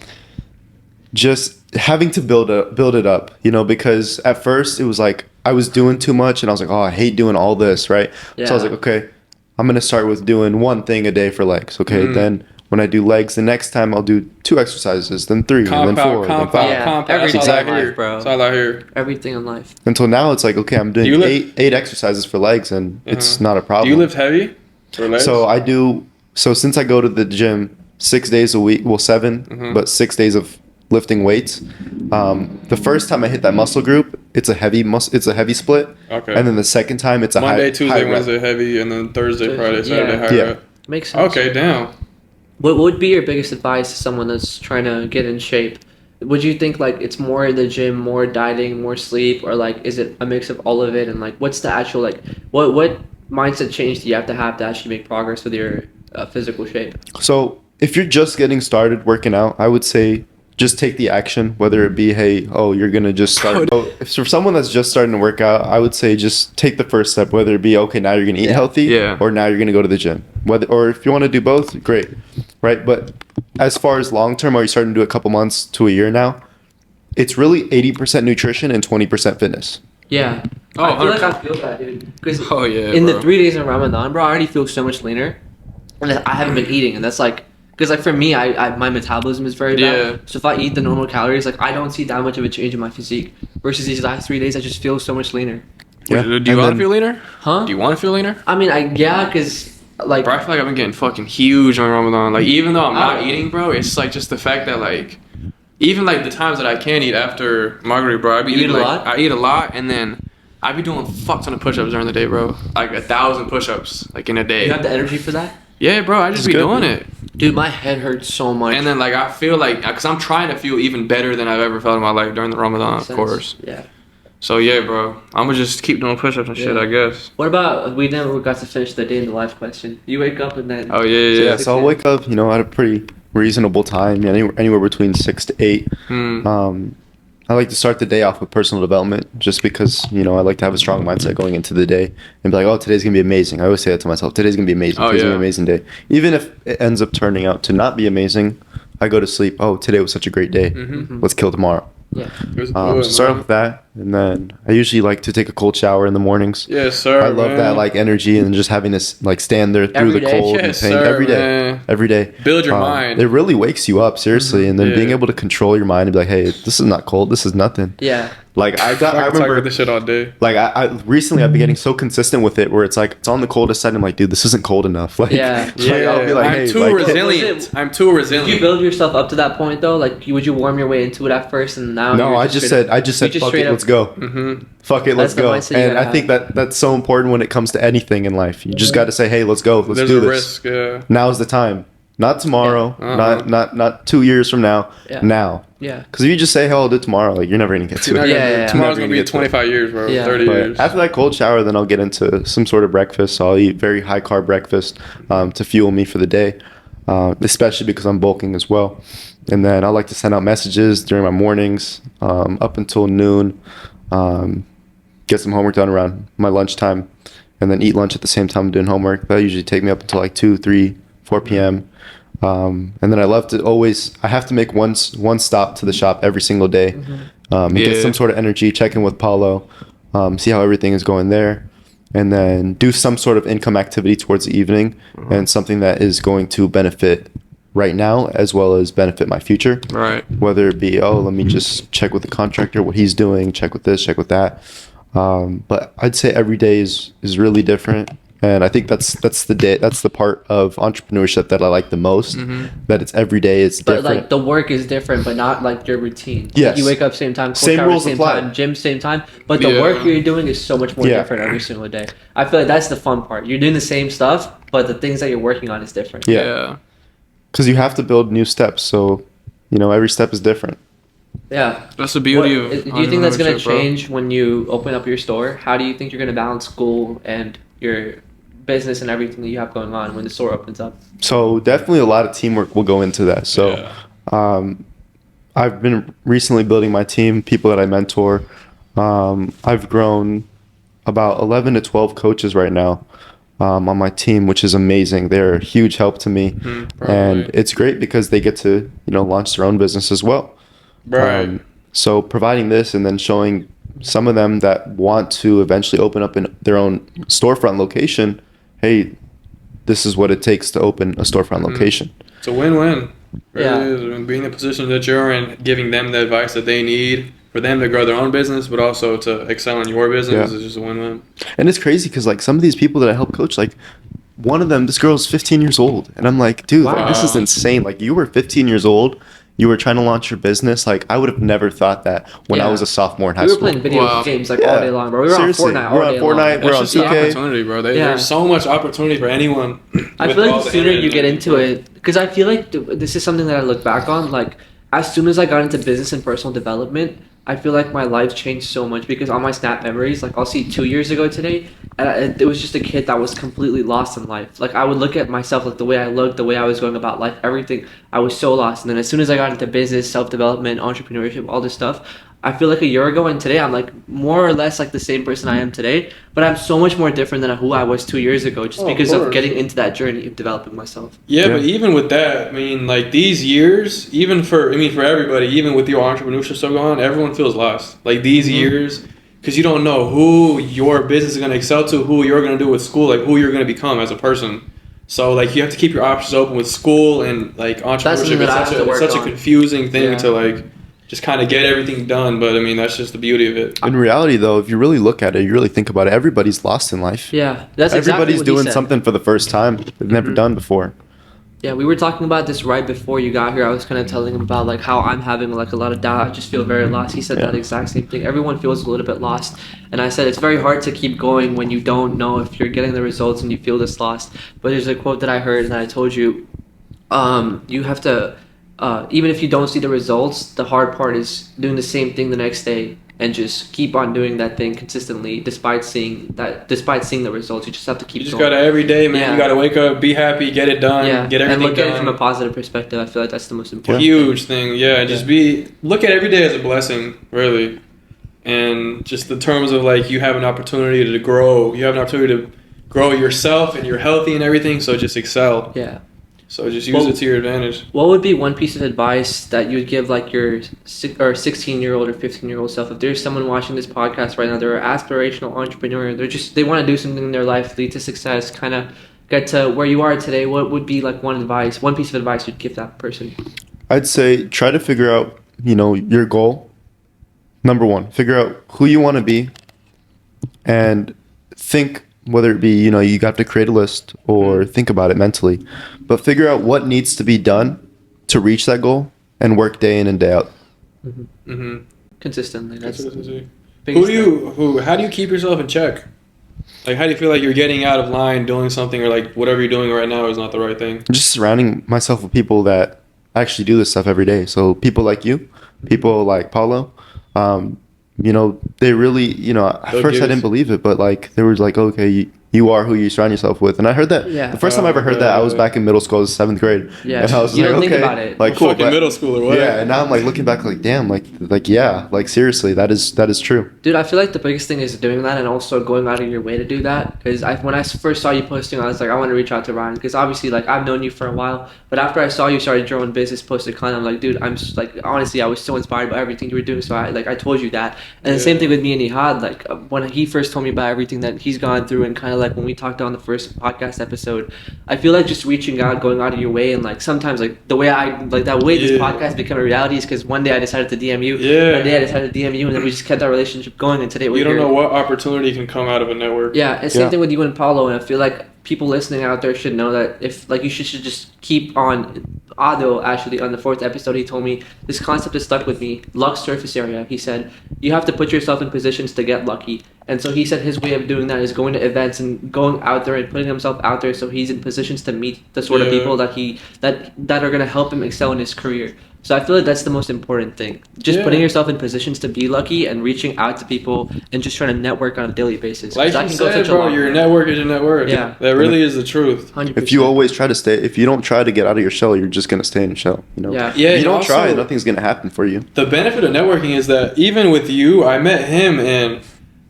Just having to build it up, because at first it was like I was doing too much and I was like, oh, I hate doing all this, right? So I was Yeah. like, okay, I'm gonna start with doing one thing a day for legs. Okay, then when I do legs, the next time I'll do 2 exercises, then 3, and then 4, then 5. Yeah, compound. everything That's all I in life, hear. bro. That's all I hear. Everything in life. Until now, it's like, okay, I'm Do you doing lift- eight exercises for legs, and it's not a Do problem. you lift heavy? For legs? So I do. So since I go to the gym 6 days a week, well 7, but 6 days of lifting weights. The first time I hit that muscle group, it's a heavy split. Okay. And then the second time, it's a Monday, high Tuesday, high rep. Wednesday heavy, and then Thursday, Friday, Saturday Yeah. high Yeah. rep. Makes sense. Okay, damn. What would be your biggest advice to someone that's trying to get in shape? Would you think like it's more in the gym, more dieting, more sleep, or like is it a mix of all of it? And like, what's the actual like what mindset change do you have to actually make progress with your physical shape? So if you're just getting started working out, I would say just take the action, whether it be, hey, oh, you're going to just start. If for someone that's just starting to work out, I would say just take the first step, whether it be, okay, now you're going to eat healthy or now you're going to go to the gym. Or if you want to do both, great. Right. But as far as long term, are you starting to do a couple months to a year now? It's really 80% nutrition and 20% fitness. Yeah. Oh, I feel like I feel that, dude. Because in the 3 days of Ramadan, bro, I already feel so much leaner. And I haven't been eating. And that's like, because like for me, I my metabolism is very bad. So if I eat the normal calories, like I don't see that much of a change in my physique. Versus these last 3 days, I just feel so much leaner. Yeah. Do you want to feel leaner? Huh? Do you want to feel leaner? I mean, because like... Bro, I feel like I've been getting fucking huge on Ramadan. Like, even though I'm not eating, bro, it's like just the fact that like... Even like the times that I can eat after Maghrib, bro, I be eating a lot? I eat a lot, and then I be doing a fuck ton of push-ups during the day, bro. Like 1,000 push-ups, like in a day. You have the energy for that? Yeah, bro, I just be doing it. Dude, my head hurts so much. And then like I feel like, because I'm trying to feel even better than I've ever felt in my life during the Ramadan, of course. Yeah. So yeah, bro, I'm gonna just keep doing push-ups and shit, I guess. What about, we never got to finish the day in the life question. You wake up and then... Oh yeah. So I'll wake up, at a pretty reasonable time, anywhere between 6 to 8. I like to start the day off with personal development just because, I like to have a strong mindset going into the day and be like, oh, today's going to be amazing. I always say that to myself. Today's going to be amazing. Today's going to be an amazing day. Even if it ends up turning out to not be amazing, I go to sleep. Oh, today was such a great day. Let's kill tomorrow. Yeah. So start off with that, and then I usually like to take a cold shower in the mornings. Yes, sir. I love that like energy and just having this like stand there through the cold and pain every day. Every day. Build your mind. It really wakes you up, seriously, and then being able to control your mind and be like, hey, this is not cold. This is nothing. Yeah. Like I remember this shit all day. Like I recently I've been getting so consistent with it where it's like it's on the coldest side. And I'm like, dude, this isn't cold enough. Like, yeah. I'll be like, I'm too resilient. I'm too resilient. Did you build yourself up to that point though? Like, would you warm your way into it at first, and now? No, I just said, fuck it, let's go. Fuck it, let's go. And I think that's so important when it comes to anything in life. You just got to say, hey, let's go, let's do this. Risk, Now's the time. Not tomorrow. Not 2 years from now. Now. Yeah. Because if you just say, "Hell, I'll do it tomorrow," like you're never gonna get to it. Yeah. Tomorrow's gonna be 25 years, bro. 30 years. After that cold shower, then I'll get into some sort of breakfast. So I'll eat very high carb breakfast to fuel me for the day, especially because I'm bulking as well. And then I like to send out messages during my mornings up until noon. Get some homework done around my lunchtime, and then eat lunch at the same time I'm doing homework. That usually take me up until like 2, 3, 4 p.m. And then I have to make one stop to the shop every single day, and get some sort of energy, check in with Paulo, see how everything is going there, and then do some sort of income activity towards the evening, and something that is going to benefit right now as well as benefit my future. Right. Whether it be, let me just check with the contractor what he's doing, check with this, check with that. But I'd say every day is really different. And I think that's the part of entrepreneurship that I like the most. That it's every day, it's different. But like the work is different, but not like your routine. Yes. Like you wake up same time, same rules same apply. time, gym same time. But the work you're doing is so much more different every single day. I feel like that's the fun part. You're doing the same stuff, but the things that you're working on is different. Yeah. Because you have to build new steps, so every step is different. Yeah. That's the beauty of. Do you think that's gonna change when you open up your store? How do you think you're gonna balance school and your business and everything that you have going on when the store opens up? So definitely a lot of teamwork will go into that. So I've been recently building my team, people that I mentor. I've grown about 11 to 12 coaches right now on my team, which is amazing. They're a huge help to me. And it's great because they get to launch their own business as well. Right. So providing this and then showing some of them that want to eventually open up in their own storefront location, hey, this is what it takes to open a storefront location. It's a win-win. Really is. Being in the position that you're in, giving them the advice that they need for them to grow their own business, but also to excel in your business is just a win-win. And it's crazy because like some of these people that I help coach, like one of them, this girl's 15 years old. And I'm like, dude, like, this is insane. Like you were 15 years old. You were trying to launch your business. Like I would have never thought that when I was a sophomore in high school. We were playing video games like all day long, bro. We were Seriously. on Fortnite. We're on 2K. Opportunity, bro. There's so much opportunity for anyone. I feel like the sooner you get into it, because I feel like this is something that I look back on. Like as soon as I got into business and personal development, I feel like my life changed so much because on my Snap memories, like I'll see 2 years ago today, And it was just a kid that was completely lost in life. Like, I would look at myself, like the way I looked, the way I was going about life, everything. I was so lost. And then as soon as I got into business, self-development, entrepreneurship, all this stuff, I feel like a year ago and today, I'm like more or less like the same person I am today, but I'm so much more different than who I was 2 years ago, just because of getting into that journey of developing myself. Yeah, but even with that, I mean, like these years, even for everybody, even with your entrepreneurship stuff going on, everyone feels lost. Like these years, because you don't know who your business is going to excel to, who you're going to do with school, like who you're going to become as a person. So like you have to keep your options open with school and like entrepreneurship. It's such a confusing thing to like just kind of get everything done, but I mean that's just the beauty of it. In reality, though, if you really look at it, you really think about it, everybody's lost in life. Yeah, that's everybody's exactly what doing something for the first time they've never done before. Yeah, we were talking about this right before you got here. I was kind of telling him about like how I'm having like a lot of doubt. I just feel very lost. He said that exact same thing. Everyone feels a little bit lost, and I said it's very hard to keep going when you don't know if you're getting the results and you feel this lost. But there's a quote that I heard and I told you, you have to. Even if you don't see the results, the hard part is doing the same thing the next day and just keep on doing that thing consistently despite seeing the results. You just have to keep going. You just gotta every day, man. You gotta wake up, be happy, get it done, get everything done. And look at it from a positive perspective. I feel like that's the most important huge thing. Yeah, just look at every day as a blessing, really. And just the terms of like you have an opportunity to grow. You have an opportunity to grow yourself and you're healthy and everything, so just excel. Yeah. So just use it to your advantage. What would be one piece of advice that you would give like your 16-year-old or 15-year-old self? If there's someone watching this podcast right now, they're an aspirational entrepreneur, they want to do something in their life, lead to success, kind of get to where you are today, what would be like one piece of advice you'd give that person? I'd say try to figure out, your goal. Number one, figure out who you want to be and think, whether it be, you have to create a list or think about it mentally, but figure out what needs to be done to reach that goal and work day in and day out. Consistently. That's how do you keep yourself in check? Like, how do you feel like you're getting out of line doing something or like whatever you're doing right now is not the right thing? Just surrounding myself with people that actually do this stuff every day. So people like you, people like Paulo, they really, at first I didn't believe it, but like, there was like, okay, you are who you surround yourself with. And I heard that the first time I ever heard that, I was back in middle school, I was 7th grade. Yeah. And I was you like, don't think okay, about it. like cool. Fucking middle school or what? Yeah. And now I'm like looking back like, damn, like seriously, that is true. Dude, I feel like the biggest thing is doing that and also going out of your way to do that. Because when I first saw you posting, I was like, I want to reach out to Ryan. Because obviously, like, I've known you for a while. But after I saw you started your own business, posted content, I'm like, dude, I'm just like, honestly, I was so inspired by everything you were doing. So I told you that. And the same thing with me and Ihad. Like, when he first told me about everything that he's gone through and kind of like when we talked on the first podcast episode, I feel like just reaching out, going out of your way, and like sometimes like the way this podcast became a reality is because one day I decided to DM you, one day I decided to DM you, and then we just kept that relationship going, and today we're here. You don't know what opportunity can come out of a network. Yeah, and same thing with you and Paulo, and I feel like people listening out there should know that if like you should just keep on. Ado, actually, on the 4th episode, he told me this concept has stuck with me. Luck surface area. He said you have to put yourself in positions to get lucky, and so he said his way of doing that is going to events and going out there and putting himself out there so he's in positions to meet the sort of people that are going to help him excel in his career. So I feel like that's the most important thing. Just putting yourself in positions to be lucky and reaching out to people and just trying to network on a daily basis. Like you said, bro, your network is your network. Yeah. That really is the truth. 100%. If you always try to if you don't try to get out of your shell, you're just going to stay in your shell. Yeah. If you don't try, nothing's going to happen for you. The benefit of networking is that even with you, I met him and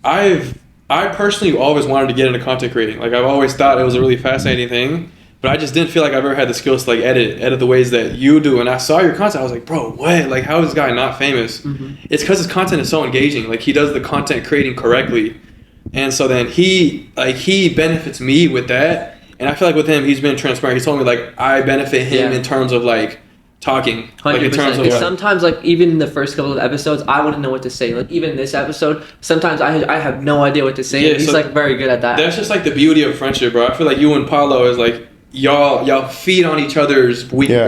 I personally always wanted to get into content creating. Like I've always thought it was a really fascinating thing. But I just didn't feel like I've ever had the skills to like edit the ways that you do. And I saw your content. I was like, bro, what? Like, how is this guy not famous? It's because his content is so engaging. Like, he does the content creating correctly. And so then he benefits me with that. And I feel like with him, he's been transparent. He told me, like, I benefit him in terms of, like, talking. 100%. Like, in terms of, sometimes, like, even in the first couple of episodes, I wouldn't know what to say. Like, even this episode, sometimes I have no idea what to say. And he's, like, very good at that. That's just, like, the beauty of friendship, bro. I feel like you and Paulo is, like, y'all feed on each other's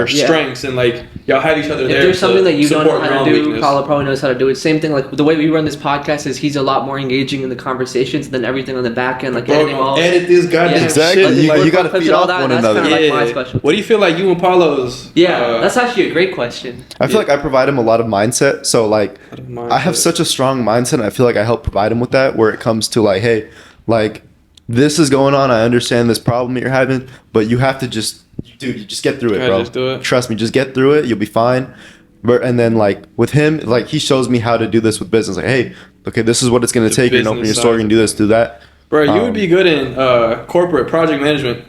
strengths and like y'all have each other there. If there's something that you don't know how to do, weakness. Paulo probably knows how to do it. Same thing like the way we run this podcast is he's a lot more engaging in the conversations than everything on the back end, like editing all. Edit this goddamn exactly. shit. You got to feed off one another. That's kind of like my specialty. What do you feel like you and Paulo's? That's actually a great question. I feel like I provide him a lot of mindset. So like I have such a strong mindset and I feel like I help provide him with that where it comes to like, hey, like this is going on. I understand this problem that you're having, but you have to just, dude, you just get through it, Yeah, bro. just do it. Trust me, just get through it. You'll be fine. And then like with him, like he shows me how to do this with business. Like, hey, okay, this is what it's going to take. You're going to open your store, you're going to do this, do that. Bro, you would be good in corporate project management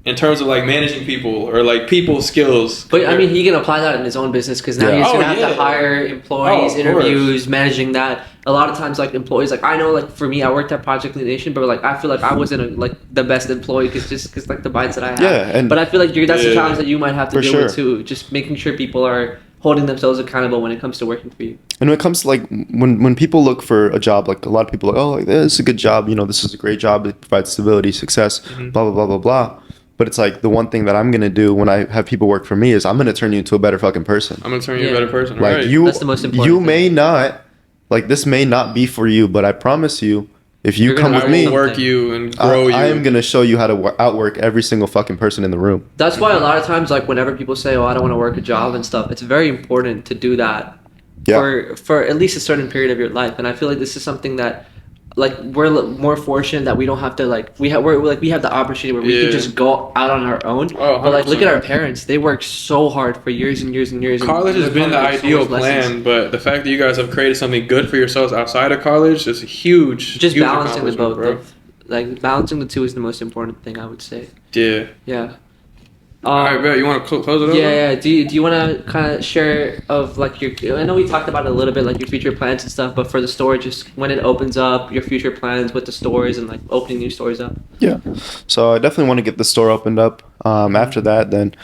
in terms of like managing people or like people skills. But I mean, he can apply that in his own business because now he's gonna have to hire employees, interviews, managing that. A lot of times, like employees, like I know, like for me, I worked at Project Lead Nation, but like I feel like I wasn't like the best employee because like the mindset I have. Yeah, but I feel like that's a challenge that you might have to deal with sure. too. Just making sure people are holding themselves accountable when it comes to working for you. And when it comes to like when people look for a job, like a lot of people are like, oh, like, this is a good job, you know, this is a great job, it provides stability, success, blah blah blah blah blah. But it's like the one thing that I'm gonna do when I have people work for me is I'm gonna turn you into a better fucking person. I'm gonna turn you a better person. Like right. you, That's the most important you thing. may not, like this may not be for you, but I promise you, if you come with me, work you and grow you. I am gonna show you how to outwork every single fucking person in the room. That's why a lot of times, like whenever people say, "Oh, I don't want to work a job and stuff," it's very important to do that for at least a certain period of your life. And I feel like this is something that, like, we're more fortunate that we don't have to we have the opportunity where we can just go out on our own. Oh, but like, look at our parents; they work so hard for years and years and years. College has been the ideal plan, but the fact that you guys have created something good for yourselves outside of college is a huge. Just huge balancing the both. bro. Like balancing the two is the most important thing, I would say. Yeah. Yeah. All right, Bill, you want to close it over? Yeah. Do you want to kind of share of like your? I know we talked about it a little bit, like your future plans and stuff. But for the store, just when it opens up, your future plans with the stores and like opening new stores up. Yeah. So I definitely want to get the store opened up. After that, then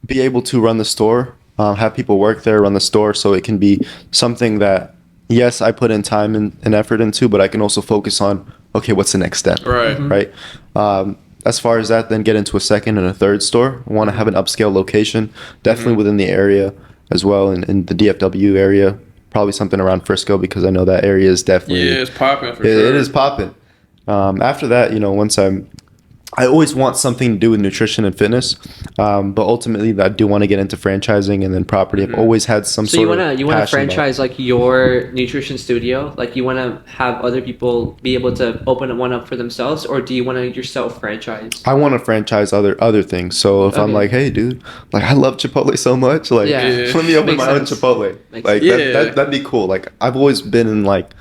be able to run the store, have people work there, run the store, so it can be something that, yes, I put in time and effort into, but I can also focus on, okay, what's the next step? Right. Right. As far as that, then get into a second and a third store. I want to have an upscale location, definitely within the area as well, in the DFW area. Probably something around Frisco because I know that area is definitely... Yeah, it's popping for sure. It is popping. After that, you know, I always want something to do with nutrition and fitness, but ultimately I do want to get into franchising and then property. I've always had some So sort of you want to passion about it. franchise like your nutrition studio? Like you want to have other people be able to open one up for themselves, or do you want to yourself franchise? I want to franchise other things. So if I'm like, hey, dude, like I love Chipotle so much, like let me open Makes my own sense. Chipotle. Makes Like sense. that'd be cool. Like I've always been in like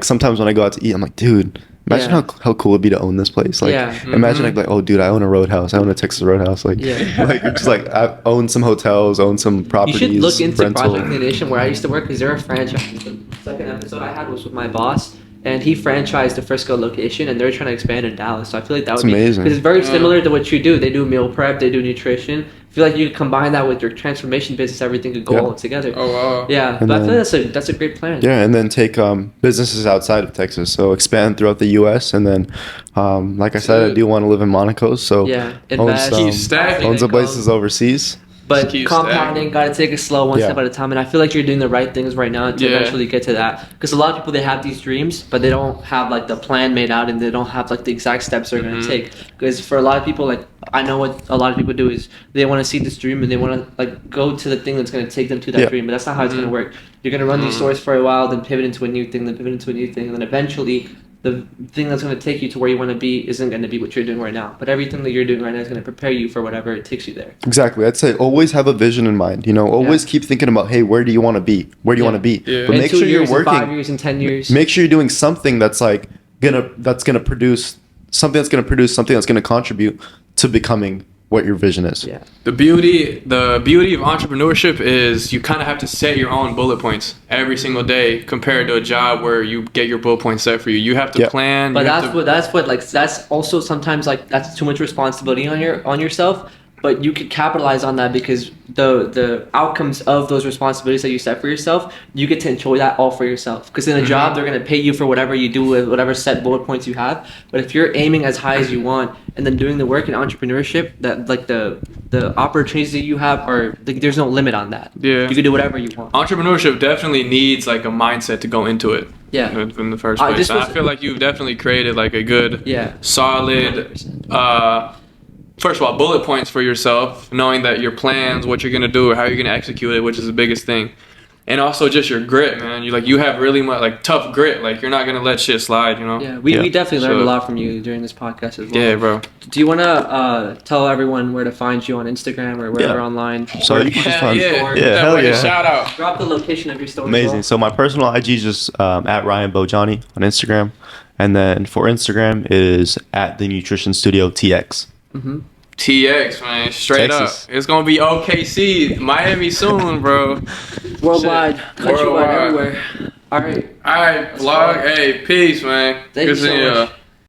sometimes when I go out to eat, I'm like, dude. Imagine how cool it'd be to own this place. Like, imagine like, oh, dude, I own a Roadhouse. I own a Texas Roadhouse. Like, like just like I own some hotels, own some properties. You should look into rental. Project Lead Nation, where I used to work, because they're a franchise. The second episode I had was with my boss, and he franchised the Frisco location, and they're trying to expand in Dallas. So I feel like that would be amazing. because it's very similar to what you do. They do meal prep, they do nutrition. I feel like you could combine that with your transformation business. Everything could go all together. Oh wow. Yeah, And but I feel then- like that's a great plan. Yeah, and then take businesses outside of Texas. So expand throughout the U.S. And then, like I said, I do want to live in Monaco. So Yeah, own invest. some, Keep stacking. own some places overseas. But Keep compounding, gotta take it slow, one step at a time. And I feel like you're doing the right things right now to eventually get to that. Because a lot of people, they have these dreams, but they don't have like the plan made out, and they don't have like the exact steps they're gonna take. Because for a lot of people, like I know what a lot of people do is they want to see this dream and they want to like go to the thing that's gonna take them to that dream. But that's not how it's gonna work. You're gonna run these stores for a while, then pivot into a new thing, then pivot into a new thing, and then eventually the thing that's going to take you to where you want to be isn't going to be what you're doing right now. But everything that you're doing right now is going to prepare you for whatever it takes you there. Exactly. I'd say always have a vision in mind. You know, always keep thinking about, hey, where do you want to be? Where do you want to be? Yeah. But In make 2 sure you're years, in working. 5 years, in 10 years. Make sure you're doing something that's like gonna produce something that's gonna contribute to becoming what your vision is. Yeah. The beauty of entrepreneurship is you kind of have to set your own bullet points every single day compared to a job where you get your bullet points set for you. You have to plan. But that's also sometimes like that's too much responsibility on yourself. But you could capitalize on that because the outcomes of those responsibilities that you set for yourself, you get to enjoy that all for yourself. Because in a job, they're going to pay you for whatever you do with whatever set bullet points you have. But if you're aiming as high as you want and then doing the work in entrepreneurship, that like the opportunities that you have are like, there's no limit on that. Yeah. You can do whatever you want. Entrepreneurship definitely needs like a mindset to go into it. Yeah. In the first place. I feel like you've definitely created like a good, solid, 100%. First of all, bullet points for yourself, knowing that your plans, what you're going to do, or how you're going to execute it, which is the biggest thing. And also just your grit, man. You have really much like tough grit. Like you're not gonna let shit slide, you know. Yeah, we definitely learned a lot from you during this podcast as well. Yeah, bro. Do you wanna tell everyone where to find you on Instagram or wherever online? So you can just find hell yeah. Shout out. Drop the location of your store. amazing. As So my personal IG is just at Raian Bhojani on Instagram, and then for Instagram it is at the Nutrition Studio TX. TX, man, straight Texas. up. It's gonna be OKC, Miami soon, bro. Worldwide, countrywide, Worldwide. everywhere. All right. All right, vlog. Hey, peace, man. Thank you so much.